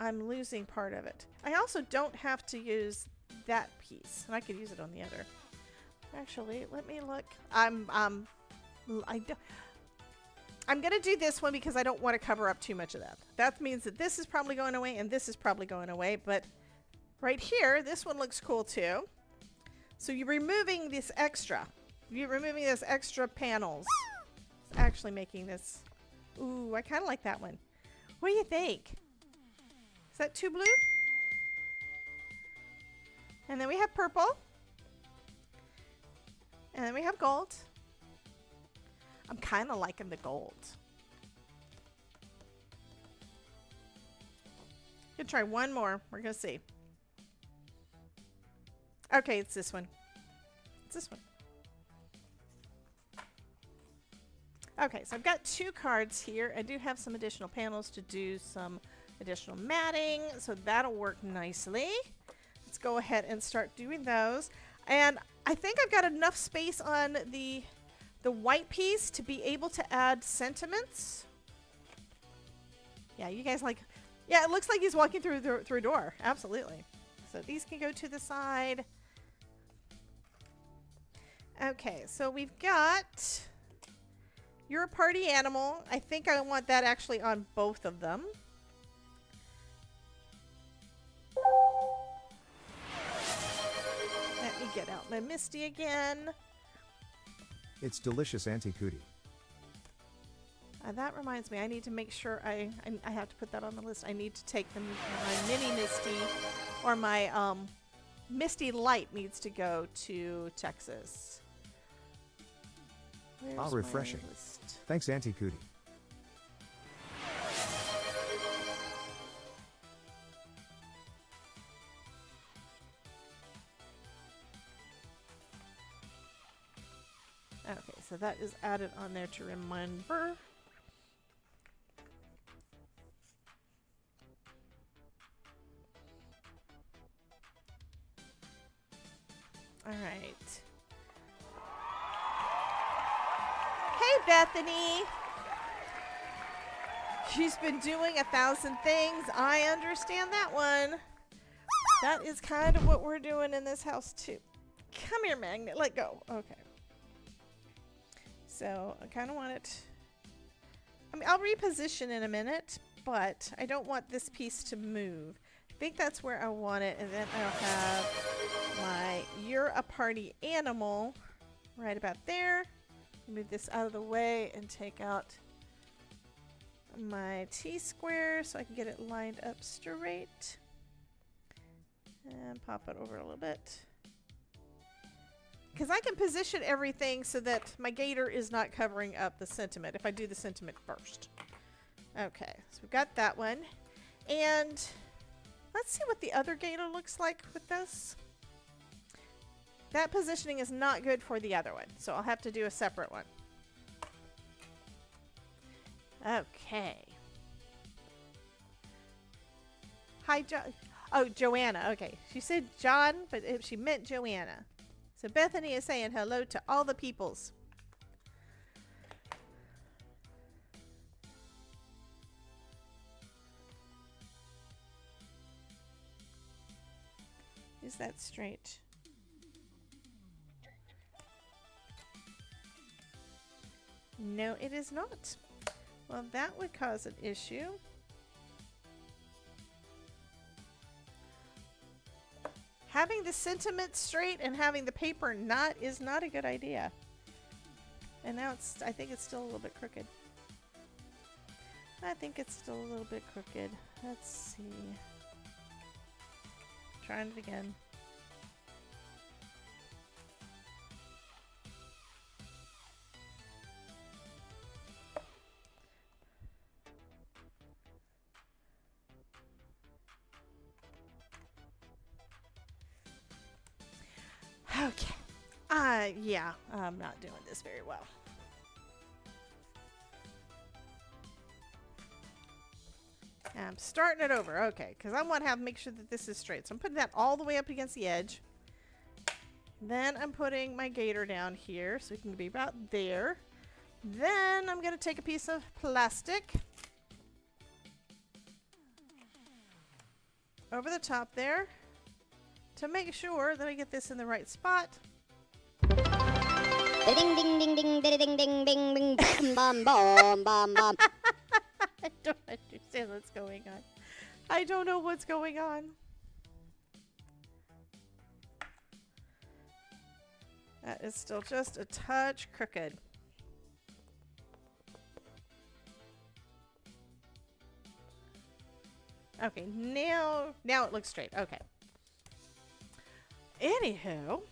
I'm losing part of it. I also don't have to use that piece, and I could use it on the other. Actually, let me look. I'm gonna do this one because I don't want to cover up too much of that. That means that this is probably going away and this is probably going away, but right here, this one looks cool too. So you're removing this extra. You're removing this extra panels. It's actually making this. Ooh, I kind of like that one. What do you think? Is that too blue? And then we have purple. And then we have gold. I'm kind of liking the gold. Gonna try one more. We're gonna see. Okay, it's this one. It's this one. Okay, so I've got 2 cards here. I do have some additional panels to do some additional matting, so that'll work nicely. Let's go ahead and start doing those. And I think I've got enough space on the white piece to be able to add sentiments. Yeah, you guys like, yeah, it looks like he's walking through a door. Absolutely. So these can go to the side. Okay, so we've got, you're a party animal. I think I want that actually on both of them. my Misty again. It's delicious, Auntie Cootie. That reminds me, I need to make sure I have to put that on the list. I need to take my mini Misty, or my Misty Light needs to go to Texas. Where's Ah, refreshing. my list? Thanks, Auntie Cootie. Okay, so that is added on there to remember. All right. Hey, Bethany. She's been doing 1,000 things. I understand that one. That is kind of what we're doing in this house, too. Come here, Magnet. Let go. Okay. So I kind of want it. I mean, I'll reposition in a minute, but I don't want this piece to move. I think that's where I want it, and then I'll have my "You're a Party Animal" right about there. Move this out of the way and take out my T-square so I can get it lined up straight. And pop it over a little bit. Because I can position everything so that my gator is not covering up the sentiment if I do the sentiment first. Okay, so we've got that one. And let's see what the other gator looks like with this. That positioning is not good for the other one, so I'll have to do a separate one. Okay. Hi, oh, Joanna. Okay, she said John, but she meant Joanna. So Bethany is saying hello to all the peoples. Is that straight? No, it is not. Well, that would cause an issue. Having the sentiment straight and having the paper not is not a good idea. And now I think it's still a little bit crooked. I think it's still a little bit crooked. Let's see. Trying it again. Okay. Yeah, I'm not doing this very well. I'm starting it over. Okay, because I want to make sure that this is straight. So I'm putting that all the way up against the edge. Then I'm putting my gator down here so it can be about there. Then I'm going to take a piece of plastic over the top there to make sure that I get this in the right spot. Ding ding ding ding ding ding ding ding ding bum bum bum bum. I don't understand what's going on. I don't know what's going on. That is still just a touch crooked. Okay, now it looks straight. Okay. Anywho,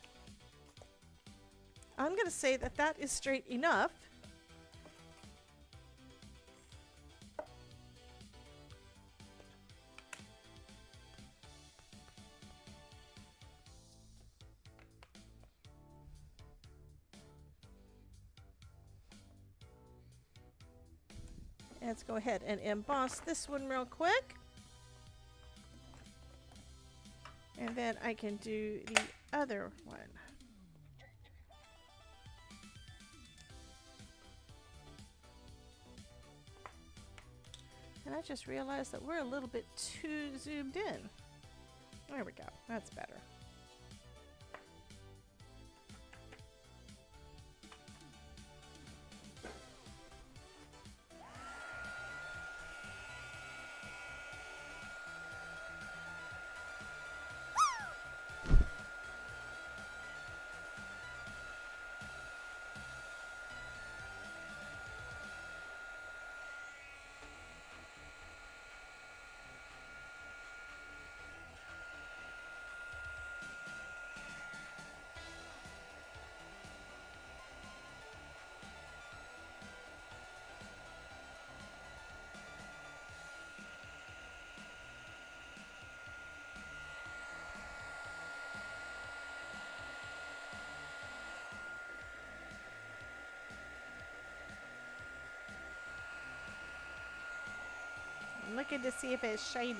I'm going to say that that is straight enough. Let's go ahead and emboss this one real quick. And then I can do the other one. And I just realized that we're a little bit too zoomed in. There we go. That's better. looking to see if it's shiny.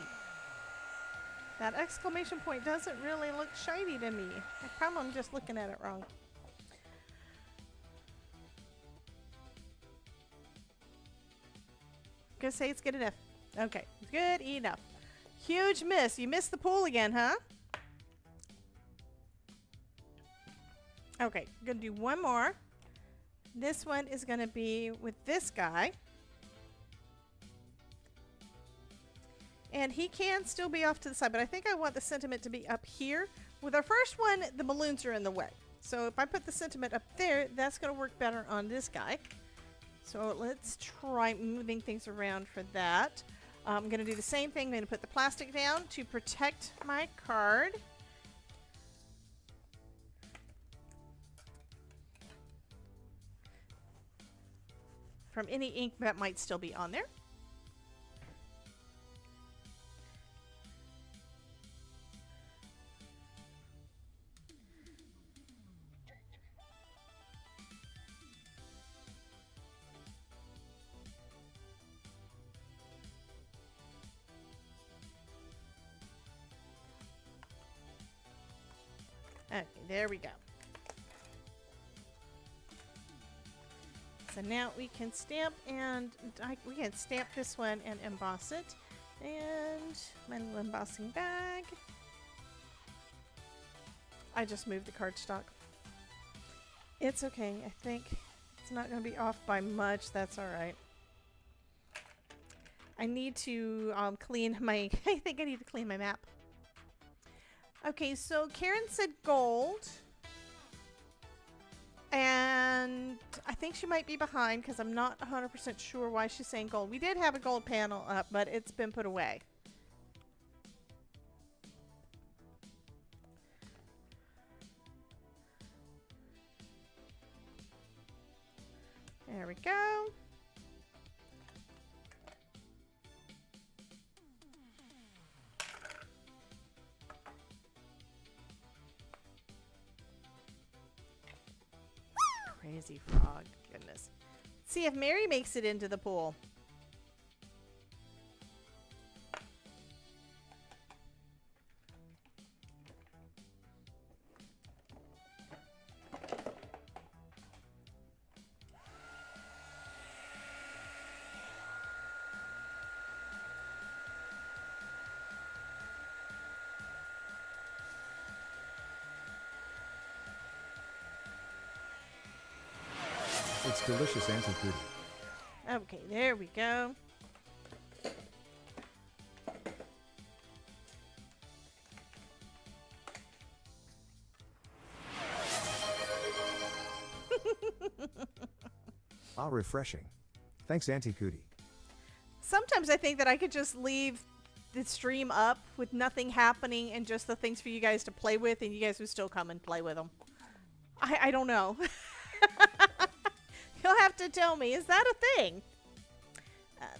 That exclamation point doesn't really look shiny to me. I probably am just looking at it wrong. Gonna say it's good enough. Okay, good enough. Huge miss. You missed the pool again, huh? Okay, gonna do one more. This one is gonna be with this guy. And he can still be off to the side, but I think I want the sentiment to be up here. With our first one, the balloons are in the way. So if I put the sentiment up there, that's gonna work better on this guy. So let's try moving things around for that. I'm going to do the same thing. I'm going to put the plastic down to protect my card. From any ink that might still be on there. Okay, there we go. So now we can stamp and we can stamp this one and emboss it. And my little embossing bag. I just moved the cardstock. It's okay. I think it's not going to be off by much. That's all right. I need to clean my... I think I need to clean my map. Okay, so Karen said gold. And I think she might be behind because I'm not 100% sure why she's saying gold. We did have a gold panel up, but it's been put away. There we go. Crazy frog. Goodness. Let's see if Mary makes it into the pool. It's delicious, Auntie Cootie. Okay, there we go. Ah, refreshing. Thanks, Auntie Cootie. Sometimes I think that I could just leave the stream up with nothing happening and just the things for you guys to play with, and you guys would still come and play with them. I don't know. You'll have to tell me, is that a thing?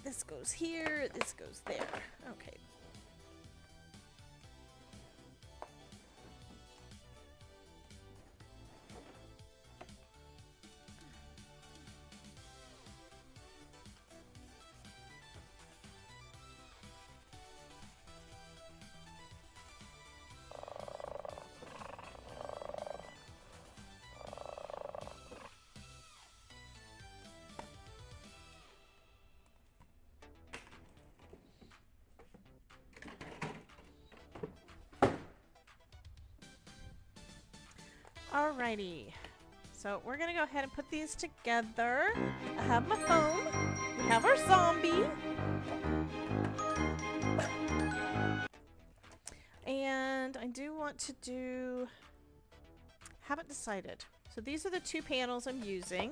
This goes here, this goes there. Okay. Alrighty, so we're gonna go ahead and put these together. I have my foam, we have our zombie, and I do want to do, haven't decided. So these are the two panels I'm using.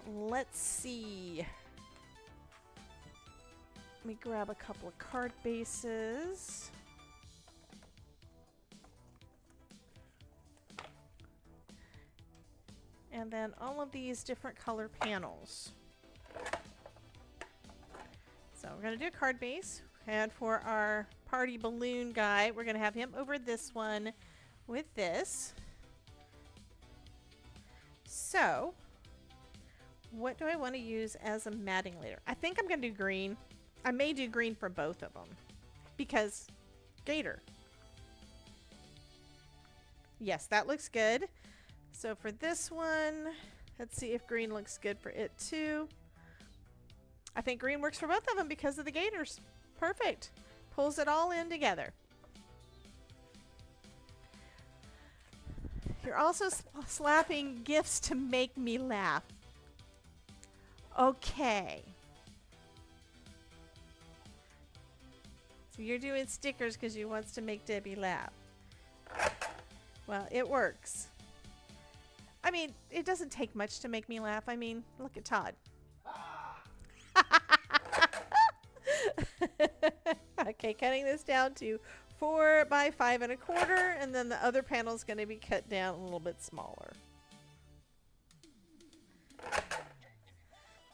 Let's see. Let me grab a couple of card bases. And then all of these different color panels. So we're going to do a card base. And for our party balloon guy, we're going to have him over this one with this. So what do I want to use as a matting layer? I think I'm going to do green. I may do green for both of them because gator. Yes, that looks good. So for this one, let's see if green looks good for it too. I think green works for both of them because of the gators. Perfect. Pulls it all in together. You're also slapping gifts to make me laugh. Okay. So you're doing stickers because you wants to make Debbie laugh. Well, it works. I mean, it doesn't take much to make me laugh. I mean, look at Todd. Okay, cutting this down to 4 by 5 1/4, and then the other panel is going to be cut down a little bit smaller.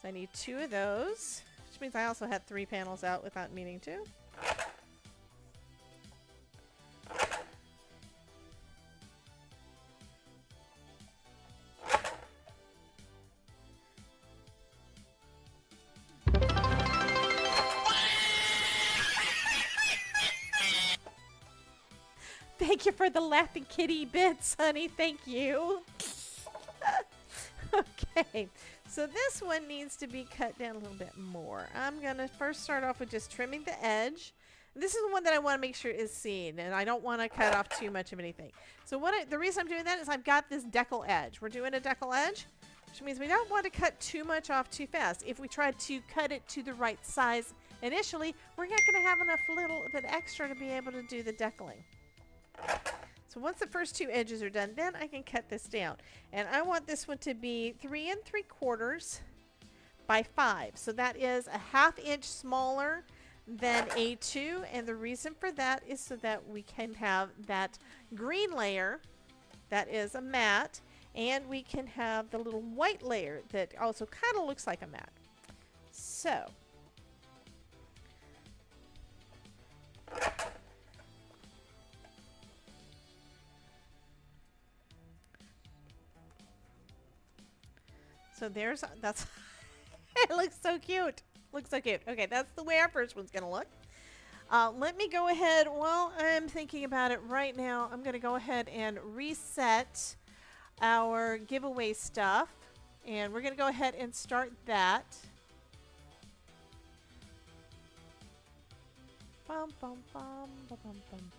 So I need 2 of those, which means I also had 3 panels out without meaning to. Thank you for the laughing kitty bits, honey. Thank you. Okay, so this one needs to be cut down a little bit more. I'm going to first start off with just trimming the edge. This is the one that I want to make sure is seen, and I don't want to cut off too much of anything. So the reason I'm doing that is I've got this decal edge. We're doing a decal edge, which means we don't want to cut too much off too fast. If we try to cut it to the right size initially, we're not going to have enough little bit extra to be able to do the decaling. So once the first 2 edges are done, then I can cut this down. And I want this one to be 3 3/4 by 5. So that is a 1/2 inch smaller than A2. And the reason for that is so that we can have that green layer that is a matte. And we can have the little white layer that also kind of looks like a matte. So that's, it looks so cute. Looks so cute. Okay, that's the way our first one's going to look. Let me go ahead, while I'm thinking about it right now, I'm going to go ahead and reset our giveaway stuff. And we're going to go ahead and start that. Bum, bum, bum, bum, bum, bum.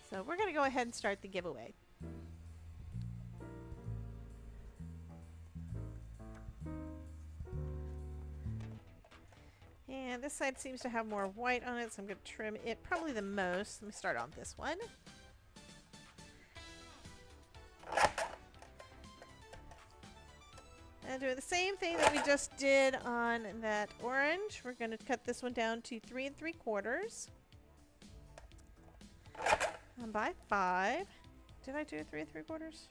So we're going to go ahead and start the giveaway. And this side seems to have more white on it, so I'm going to trim it probably the most. Let me start on this one. And doing the same thing that we just did on that orange. We're going to cut this one down to 3 3/4 by 5. Did I do 3 3/4?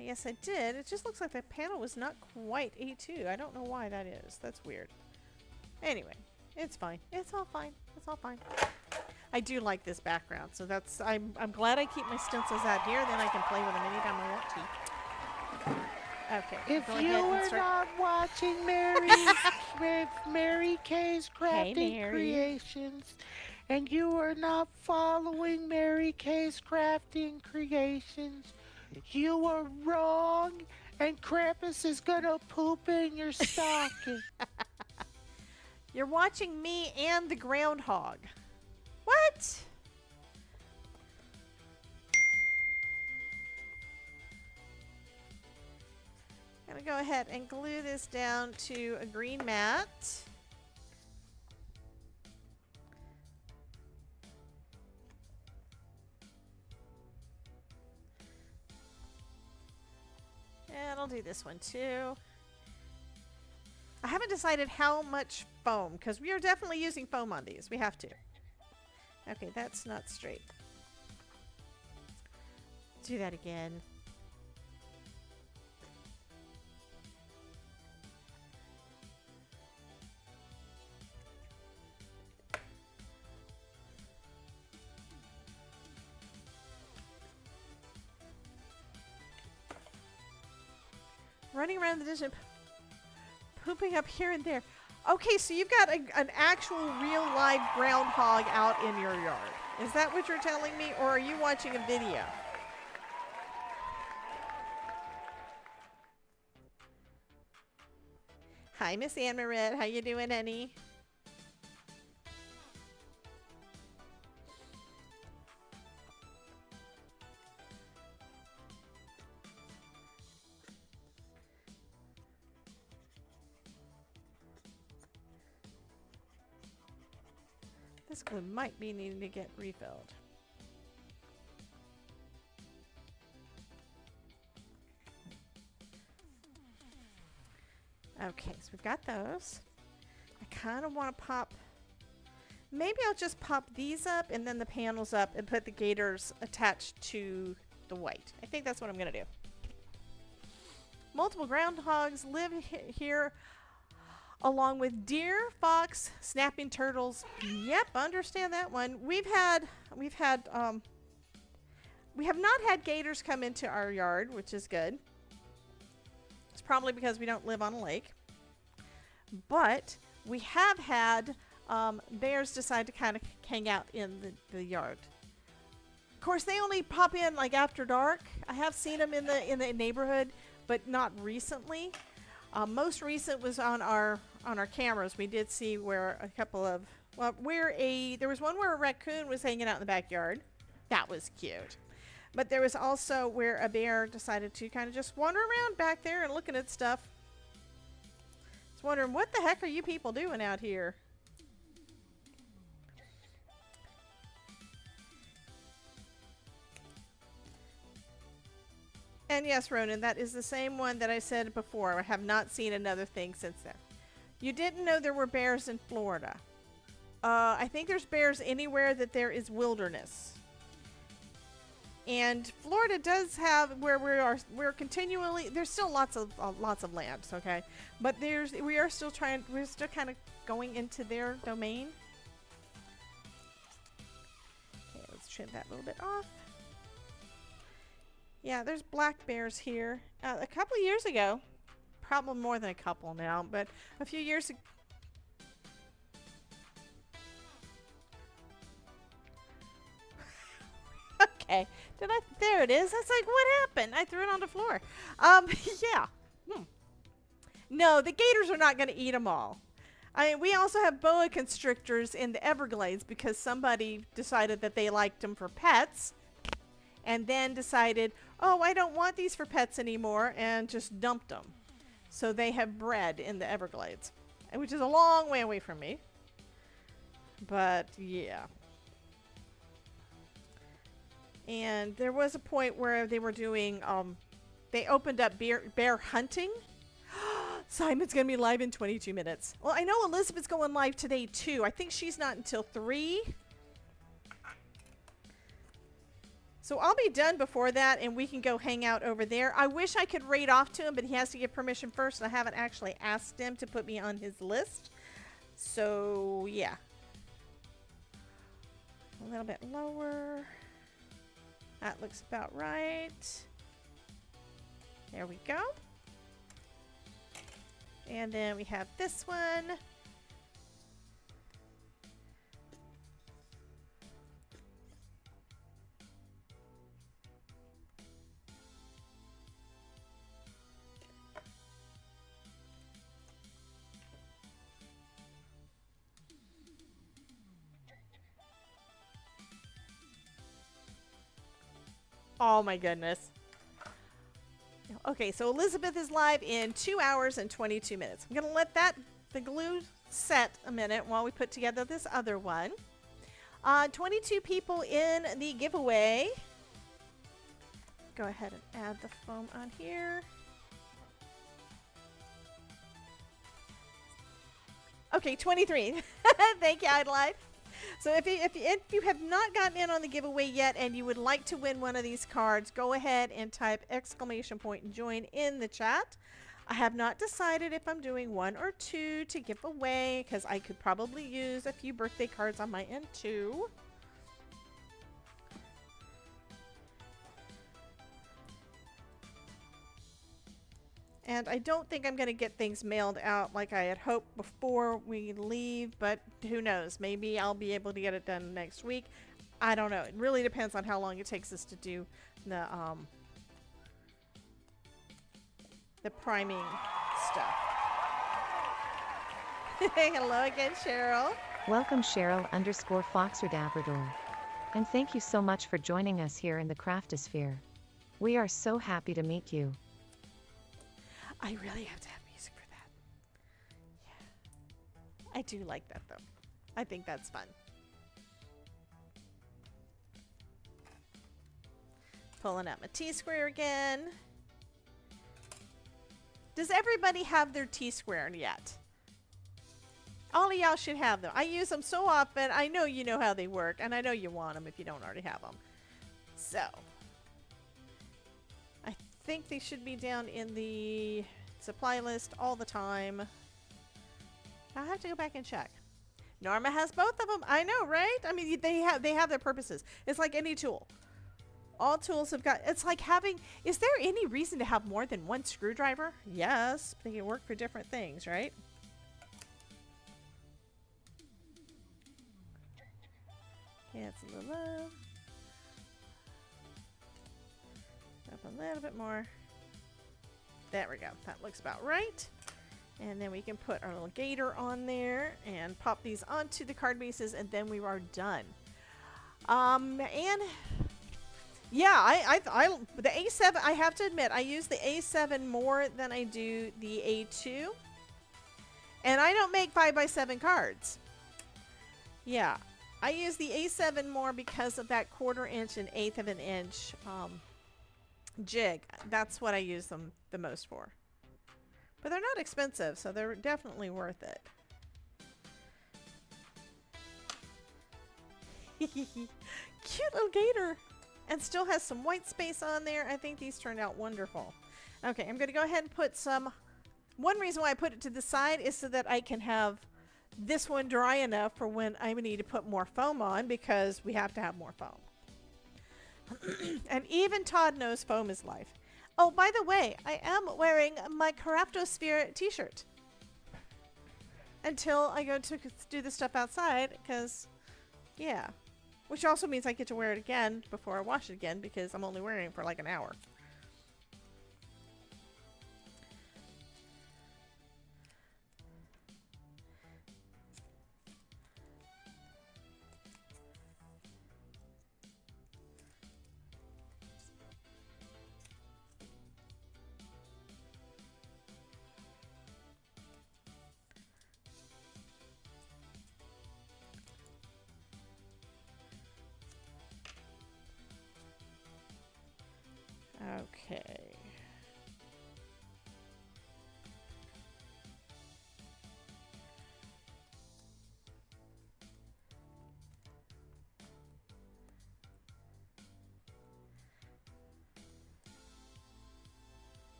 Yes, I did. It just looks like the panel was not quite A2. I don't know why that is. That's weird. Anyway, it's fine. It's all fine. It's all fine. I do like this background, so that's I'm glad I keep my stencils out here. Then I can play with them anytime I want to. Okay. If you were not watching Mary Kay's Crafting Creations, and you were not following Mary Kay's Crafting Creations, you were wrong, and Krampus is gonna poop in your stocking. You're watching me and the groundhog. What? I'm gonna go ahead and glue this down to a green mat. And I'll do this one too. I haven't decided how much foam, because we are definitely using foam on these. We have to. Okay, that's not straight. Do that again. running around the ditch and pooping up here and there. Okay, so you've got an actual real live groundhog out in your yard. Is that what you're telling me, or are you watching a video? Hi, Miss Anne Marit. How you doing, honey? This glue might be needing to get refilled. Okay, so we've got those. I kind of want to pop, maybe I'll just pop these up and then the panels up and put the gators attached to the white. I think that's what I'm going to do. Multiple groundhogs live here along with deer, fox, snapping turtles. Yep, understand that one. We have not had gators come into our yard, which is good. It's probably because we don't live on a lake. But we have had bears decide to kind of hang out in the yard. Of course, they only pop in like after dark. I have seen them in the neighborhood, but not recently. Most recent was on our cameras. We did see where a couple of there was one where a raccoon was hanging out in the backyard. That was cute. But there was also where a bear decided to kind of just wander around back there and looking at stuff. Just wondering, what the heck are you people doing out here? And yes, Ronan, that is the same one that I said before. I have not seen another thing since then. You didn't know there were bears in Florida. I think there's bears anywhere that there is wilderness. And Florida does have where we're continually, there's still lots of land, okay? But we're still kind of going into their domain. Okay, let's trim that a little bit off. Yeah, there's black bears here. A couple years ago, probably more than a couple now, but a few years ago. Okay, there it is. That's like, what happened? I threw it on the floor. Yeah. No, the gators are not going to eat them all. I mean, we also have boa constrictors in the Everglades because somebody decided that they liked them for pets and then decided, oh, I don't want these for pets anymore, and just dumped them. So they have bred in the Everglades, which is a long way away from me. But yeah. And there was a point where they were doing, they opened up bear hunting. Simon's going to be live in 22 minutes. Well, I know Elizabeth's going live today, too. I think she's not until 3. So I'll be done before that, and we can go hang out over there. I wish I could raid off to him, but he has to get permission first, and I haven't actually asked him to put me on his list. So, yeah. A little bit lower. That looks about right. There we go. And then we have this one. Oh my goodness. Okay, so Elizabeth is live in 2 hours and 22 minutes. I'm going to let the glue set a minute while we put together this other one. 22 people in the giveaway. Go ahead and add the foam on here. Okay, 23. Thank you, Idolife. So if you have not gotten in on the giveaway yet and you would like to win one of these cards, go ahead and type ! And join in the chat. I have not decided if I'm doing 1 or 2 to give away because I could probably use a few birthday cards on my end too. And I don't think I'm going to get things mailed out like I had hoped before we leave, but who knows? Maybe I'll be able to get it done next week. I don't know. It really depends on how long it takes us to do the priming stuff. Hello again, Cheryl. Welcome Cheryl_Foxerdabrador. And thank you so much for joining us here in the Craftosphere. We are so happy to meet you. I really have to have music for that. Yeah. I do like that though. I think that's fun. Pulling out my T-square again. Does everybody have their T-square yet? All of y'all should have them. I use them so often. I know you know how they work, and I know you want them if you don't already have them. So, I think they should be down in the supply list all the time. I'll have to go back and check. Norma has both of them. I know, right? I mean, they have their purposes. It's like any tool. All tools have got, it's like having, is there any reason to have more than one screwdriver? Yes, they can work for different things, right? Yeah, it's a little low. Up a little bit more. There we go. That looks about right. And then we can put our little gator on there and pop these onto the card bases, and then we are done. And yeah, I the A7, I have to admit, I use the A7 more than I do the A2. And I don't make 5x7 cards. Yeah, I use the A7 more because of that 1/4 inch and 1/8 of an inch jig. That's what I use them the most for. But they're not expensive, so they're definitely worth it. Cute little gator. And still has some white space on there. I think these turned out wonderful. Okay, I'm going to go ahead and put some... One reason why I put it to the side is so that I can have this one dry enough for when I need to put more foam on, because we have to have more foam. And even Todd knows foam is life. Oh, by the way, I am wearing my Craftosphere t-shirt until I go to do the stuff outside, because, yeah. Which also means I get to wear it again before I wash it again, because I'm only wearing it for like an hour. Okay.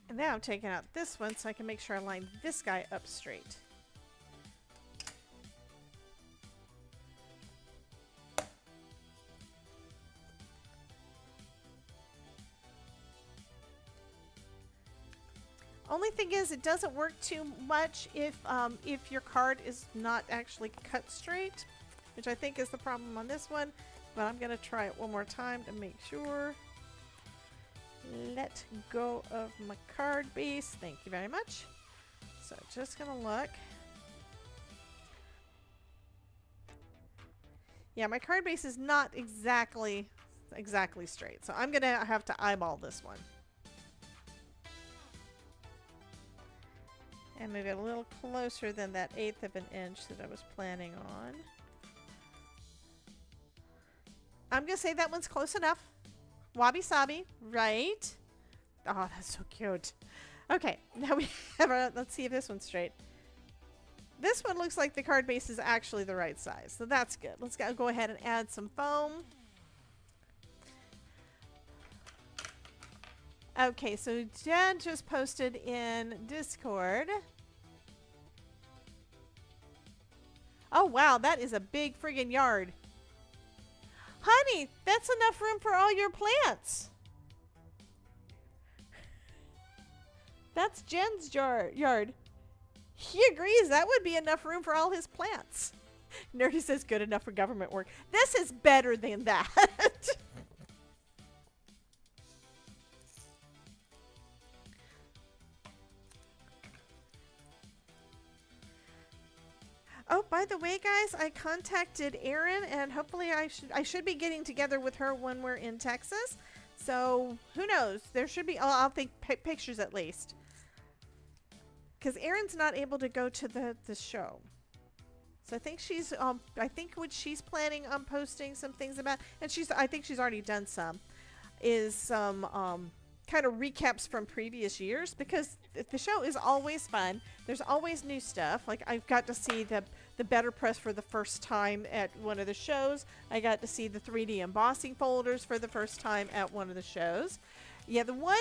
And now I'm taking out this one so I can make sure I line this guy up straight. Only thing is, it doesn't work too much if your card is not actually cut straight, which I think is the problem on this one. But I'm gonna try it one more time to make sure. Let go of my card base. Thank you very much. So just gonna look. Yeah, my card base is not exactly straight, so I'm gonna have to eyeball this one. And move it a little closer than that 1/8 of an inch that I was planning on. I'm gonna say that one's close enough. Wabi sabi, right? Oh, that's so cute. Okay, now we have our, let's see if this one's straight. This one looks like the card base is actually the right size, so that's good. Let's go ahead and add some foam. Okay, so Jen just posted in Discord. Oh wow, that is a big friggin' yard. Honey, that's enough room for all your plants. That's Jen's yard. He agrees that would be enough room for all his plants. Nerdy says good enough for government work. This is better than that. Oh, by the way, guys, I contacted Erin, and hopefully I should be getting together with her when we're in Texas. So who knows? There should be. I'll think pictures at least, because Erin's not able to go to the show. So I think she's what she's planning on posting some things about, and I think she's already done some, is some kind of recaps from previous years, because the show is always fun. There's always new stuff. Like, I've got to see the better press for the first time at one of the shows. I got to see the 3D embossing folders for the first time at one of the shows. Yeah, the one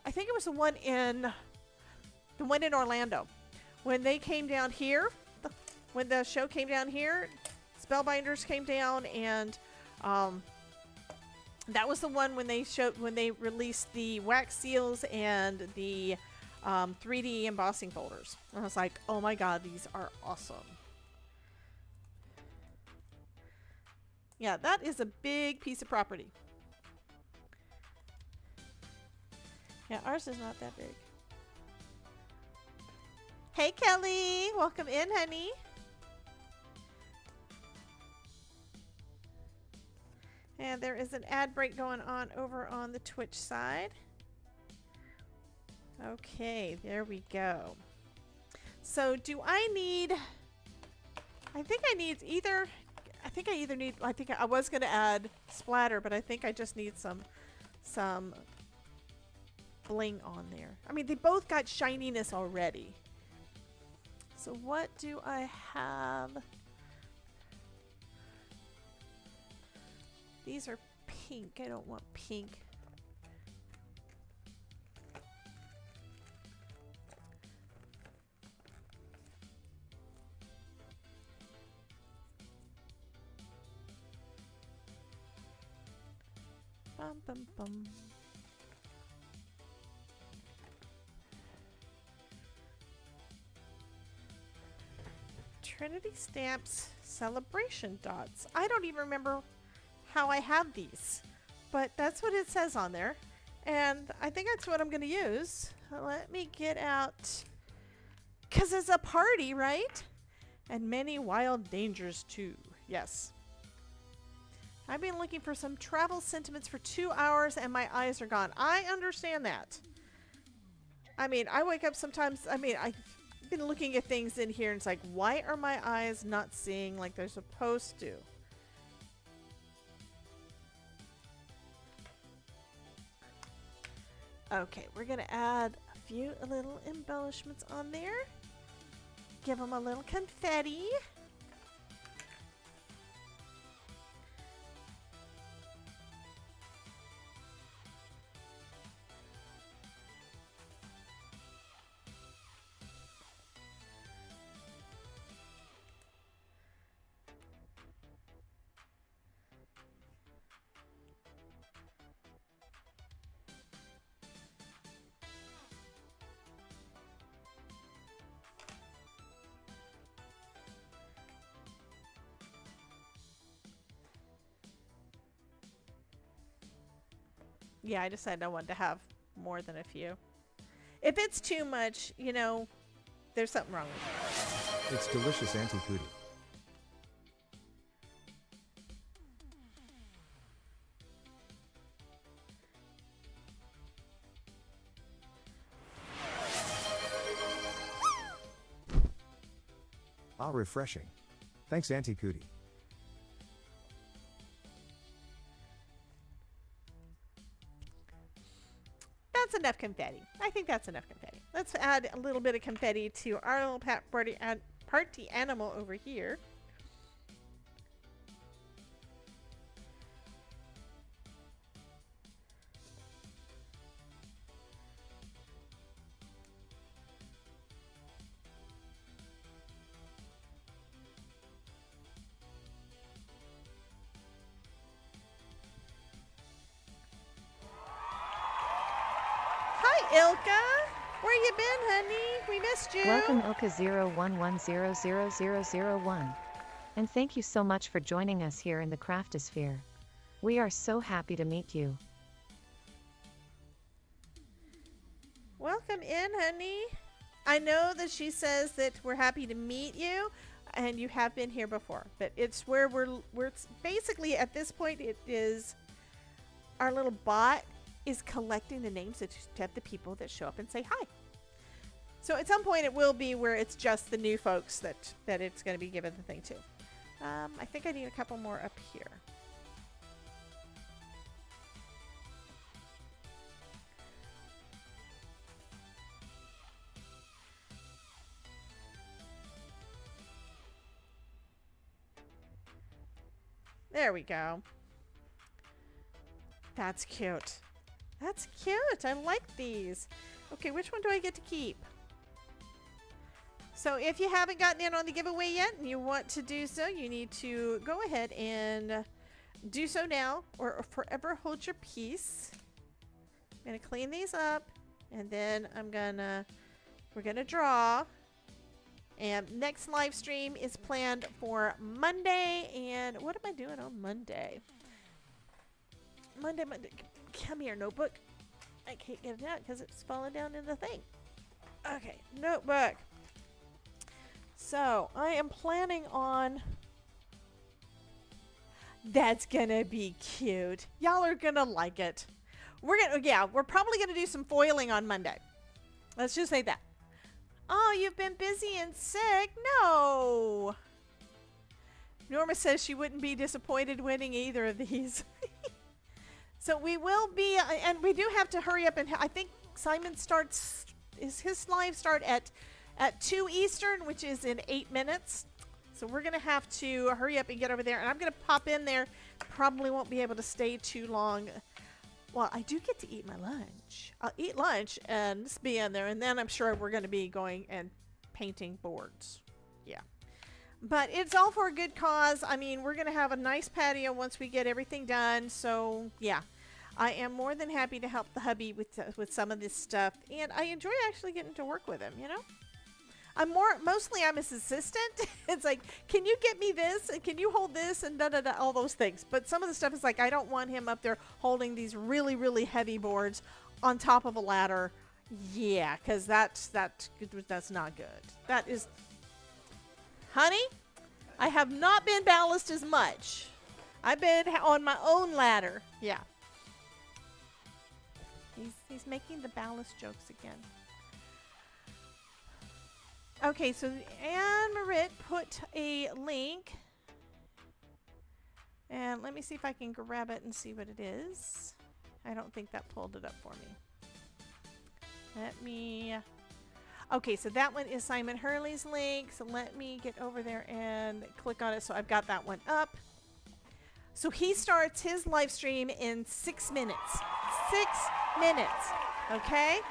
I think it was the one in Orlando. When they came down here, when the show came down here, Spellbinders came down, and that was the one when they released the wax seals and the 3D embossing folders. And I was like, oh my god, these are awesome. Yeah, that is a big piece of property. Yeah, ours is not that big. Hey Kelly, welcome in, honey. And there is an ad break going on over on the Twitch side. Okay, there we go. So do I need, I think I was going to add splatter, but I think I just need some bling on there. I mean, they both got shininess already. So what do I have? These are pink. I don't want pink. Bum, bum, bum. Trinity Stamps Celebration Dots. I don't even remember how I have these, but that's what it says on there, and I think that's what I'm going to use. Let me get out, because it's a party, right? And many wild dangers too. Yes. I've been looking for some travel sentiments for 2 hours and my eyes are gone. I understand that. I mean, I wake up sometimes, I've been looking at things in here and it's like, why are my eyes not seeing like they're supposed to? Okay, we're going to add a few little embellishments on there. Give them a little confetti. Yeah, I decided I wanted to have more than a few. If it's too much, you know, there's something wrong with it. It's delicious, Auntie Cootie. Ah, refreshing. Thanks, Auntie Cootie. That's enough confetti. I think that's enough confetti. Let's add a little bit of confetti to our little party animal over here. Ilka. Where you been, honey? We missed you. Welcome Ilka 01100001. And thank you so much for joining us here in the Craftosphere. We are so happy to meet you. Welcome in, honey. I know that she says that we're happy to meet you, and you have been here before, but it's where we're basically at this point. It is our little bot is collecting the names of the people that show up and say hi. So at some point it will be where it's just the new folks that it's going to be given the thing to. I think I need a couple more up here. There we go. That's cute. That's cute. I like these. Okay, which one do I get to keep? So if you haven't gotten in on the giveaway yet and you want to do so, you need to go ahead and do so now or forever hold your peace. I'm going to clean these up and then we're going to draw. And next live stream is planned for Monday. And what am I doing on Monday? Monday. Come here, notebook. I can't get it out because it's falling down in the thing. Okay, notebook. So I am planning on. That's gonna be cute. Y'all are gonna like it. We're probably gonna do some foiling on Monday. Let's just say that. Oh, you've been busy and sick? No. Norma says she wouldn't be disappointed winning either of these. So we will be, and we do have to hurry up, and I think Simon his live start at 2 Eastern, which is in 8 minutes. So we're going to have to hurry up and get over there, and I'm going to pop in there. Probably won't be able to stay too long. Well, I do get to eat my lunch. I'll eat lunch and just be in there, and then I'm sure we're going to be going and painting boards. Yeah. But it's all for a good cause. I mean, we're going to have a nice patio once we get everything done. So, yeah. I am more than happy to help the hubby with some of this stuff. And I enjoy actually getting to work with him, you know? Mostly I'm his assistant. It's like, can you get me this? And can you hold this? And da-da-da, all those things. But some of the stuff is like, I don't want him up there holding these really, really heavy boards on top of a ladder. Yeah, because that's not good. That is... Honey, I have not been ballast as much. I've been on my own ladder. Yeah. He's making the ballast jokes again. Okay, so Anne Marit put a link. And let me see if I can grab it and see what it is. I don't think that pulled it up for me. Let me... Okay, so that one is Simon Hurley's link. So let me get over there and click on it. So I've got that one up. So he starts his live stream in 6 minutes. 6 minutes. Okay?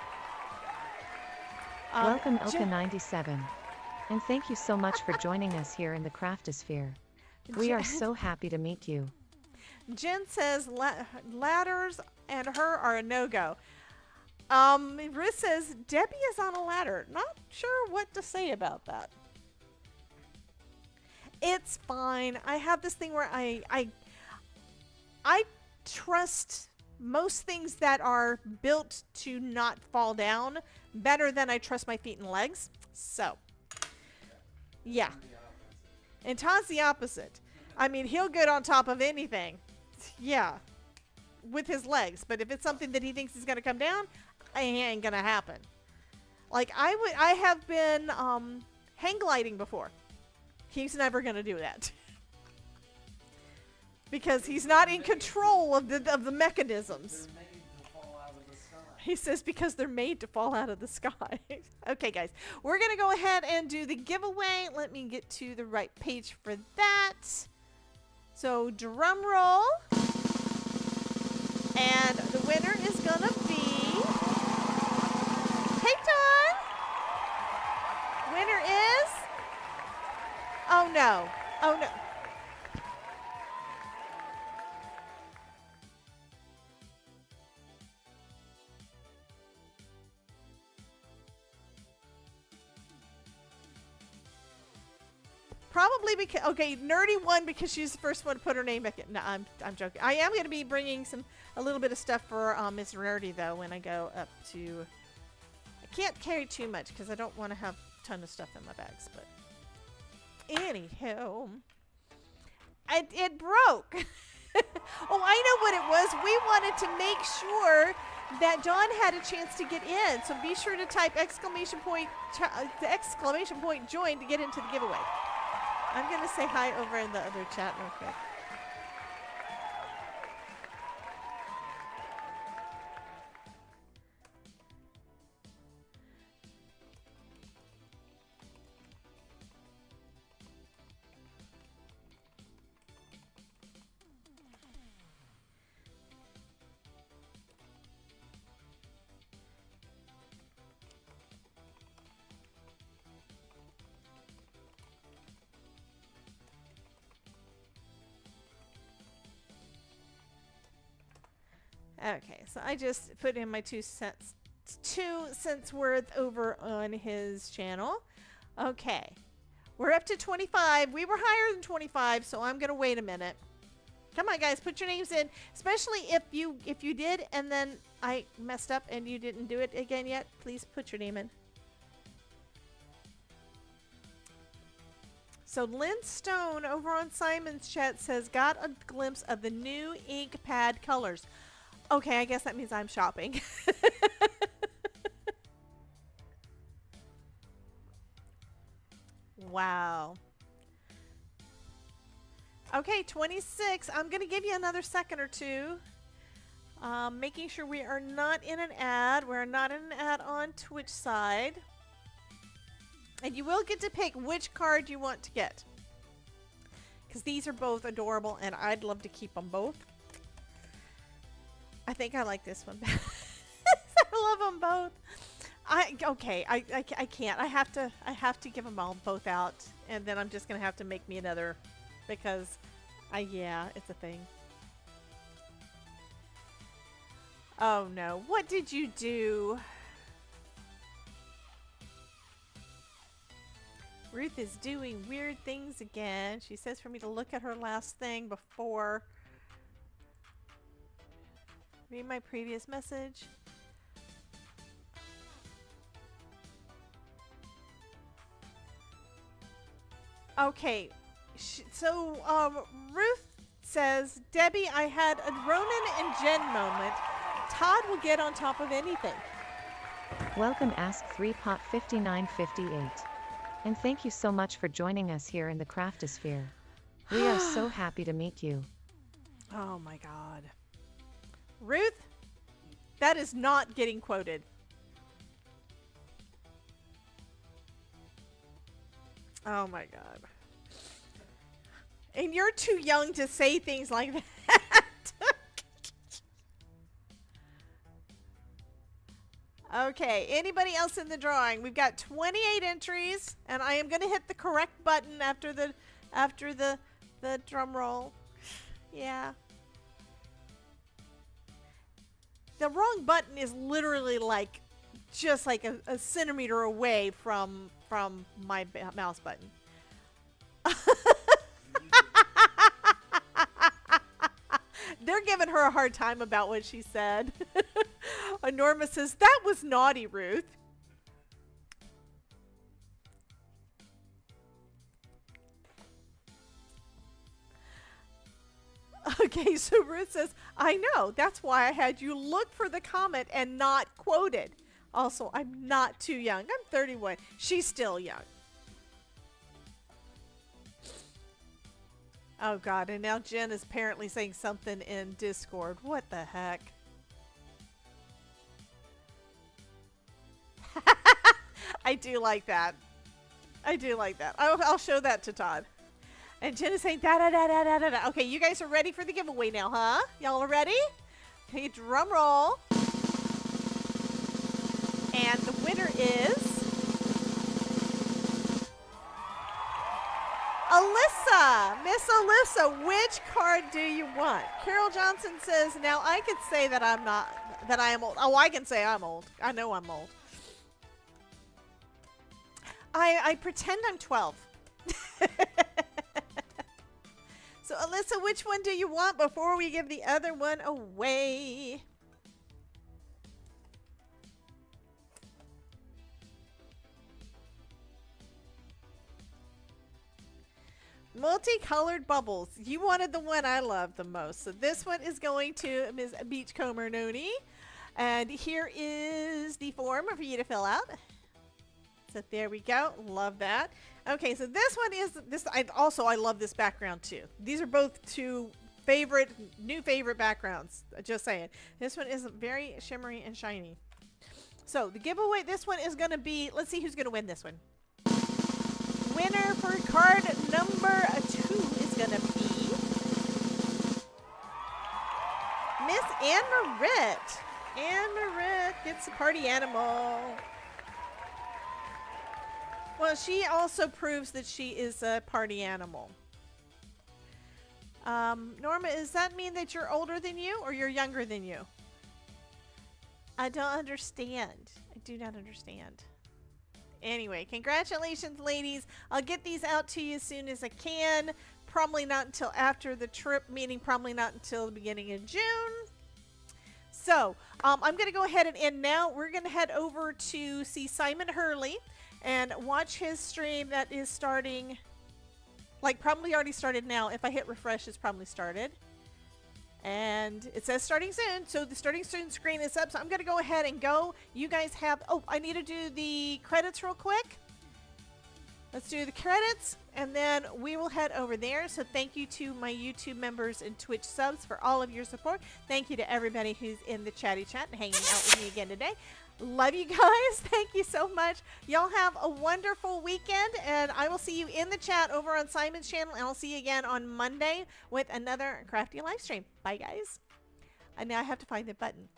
Welcome Ilka97. And thank you so much for joining us here in the Craftosphere. We are so happy to meet you. Jen says ladders and her are a no-go. Ruth says, Debbie is on a ladder. Not sure what to say about that. It's fine. I have this thing where I trust most things that are built to not fall down better than I trust my feet and legs. So, yeah. And Todd's the opposite. I mean, he'll get on top of anything. Yeah. With his legs. But if it's something that he thinks is going to come down, it ain't gonna happen. Like I have been hang gliding before. He's never gonna do that because he's not in control of the mechanisms. They're made to fall out of the sky. He says because they're made to fall out of the sky. Okay, guys, we're gonna go ahead and do the giveaway. Let me get to the right page for that. So drum roll, and the winner is gonna be. Winner is... Oh, no. Oh, no. Probably because, okay, Nerdy won because she's the first one to put her name back in. No, I'm joking. I am going to be bringing a little bit of stuff for Miss Nerdy, though, when I go up to... I can't carry too much because I don't want to have a ton of stuff in my bags, but... Anyhow... It broke! Oh, I know what it was. We wanted to make sure that Dawn had a chance to get in, so be sure to type exclamation point join to get into the giveaway. I'm going to say hi over in the other chat real quick. Okay, so I just put in my 2 cents worth over on his channel. Okay, we're up to 25. We were higher than 25, so I'm gonna wait a minute. Come on, guys, put your names in. Especially if you did, and then I messed up and you didn't do it again yet. Please put your name in. So Lynn Stone over on Simon's chat says, got a glimpse of the new ink pad colors. Okay, I guess that means I'm shopping. Wow. Okay, 26. I'm going to give you another second or two. Making sure we are not in an ad. We're not in an ad on Twitch side. And you will get to pick which card you want to get. Because these are both adorable, and I'd love to keep them both. I think I like this one better. I love them both. I can't. I have to give them all both out, and then I'm just gonna have to make me another, because yeah, it's a thing. Oh no! What did you do? Ruth is doing weird things again. She says for me to look at her last thing before. Read my previous message. Okay, so Ruth says, Debbie, I had a Ronan and Jen moment. Todd will get on top of anything. Welcome Ask 3 Pot 5958. And thank you so much for joining us here in the Craftosphere. We are so happy to meet you. Oh my god. Ruth, that is not getting quoted. Oh my god. And you're too young to say things like that. Okay, anybody else in the drawing? We've got 28 entries, and I am going to hit the correct button after the drum roll. Yeah. The wrong button is literally like just like a centimeter away from my mouse button. They're giving her a hard time about what she said. Norma says, that was naughty, Ruth. Okay, so Ruth says, I know. That's why I had you look for the comment and not quote it. Also, I'm not too young. I'm 31. She's still young. Oh, God. And now Jen is apparently saying something in Discord. What the heck? I do like that. I do like that. I'll show that to Todd. And Jen is saying da-da-da-da-da-da. Okay, you guys are ready for the giveaway now, huh? Y'all are ready? Okay, drum roll. And the winner is Alyssa. Miss Alyssa, which card do you want? Carol Johnson says, now I could say that I am old. Oh, I can say I'm old. I know I'm old. I pretend I'm 12. So, Alyssa, which one do you want before we give the other one away? Multicolored bubbles. You wanted the one I love the most. So this one is going to Ms. Beachcomber Noni. And here is the form for you to fill out. So there we go. Love that. Okay, so this one is this. I love this background too. These are both two new favorite backgrounds. Just saying. This one is very shimmery and shiny. So the giveaway. This one is going to be. Let's see who's going to win this one. Winner for card number 2 is going to be Miss Anne Marit. Anne Marit gets a party animal. Well, she also proves that she is a party animal. Norma, does that mean that you're older than you or you're younger than you? I don't understand. I do not understand. Anyway, congratulations, ladies. I'll get these out to you as soon as I can. Probably not until after the trip, meaning probably not until the beginning of June. So, I'm going to go ahead and end now. We're going to head over to see Simon Hurley and watch his stream that is starting, like probably already started now. If I hit refresh, it's probably started. And it says starting soon, so the starting soon screen is up. So I'm going to go ahead and go. You guys have, oh, I need to do the credits real quick. Let's do the credits, and then we will head over there. So thank you to my YouTube members and Twitch subs for all of your support. Thank you to everybody who's in the chatty chat and hanging out with me again today. Love you guys. Thank you so much. Y'all have a wonderful weekend, and I will see you in the chat over on Simon's channel, and I'll see you again on Monday with another crafty live stream. Bye, guys. And now I have to find the button.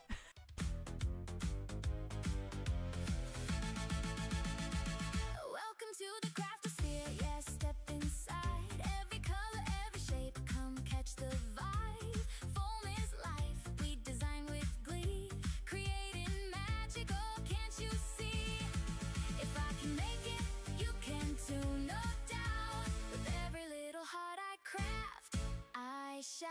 Welcome to the craftosphere. Yes, step inside. Every color, every shape. Come catch the vibe. Foam is life. We design with glee. Creating magic. Oh, can't you see? If I can make it, you can too, no doubt. With every little heart I craft, I shout.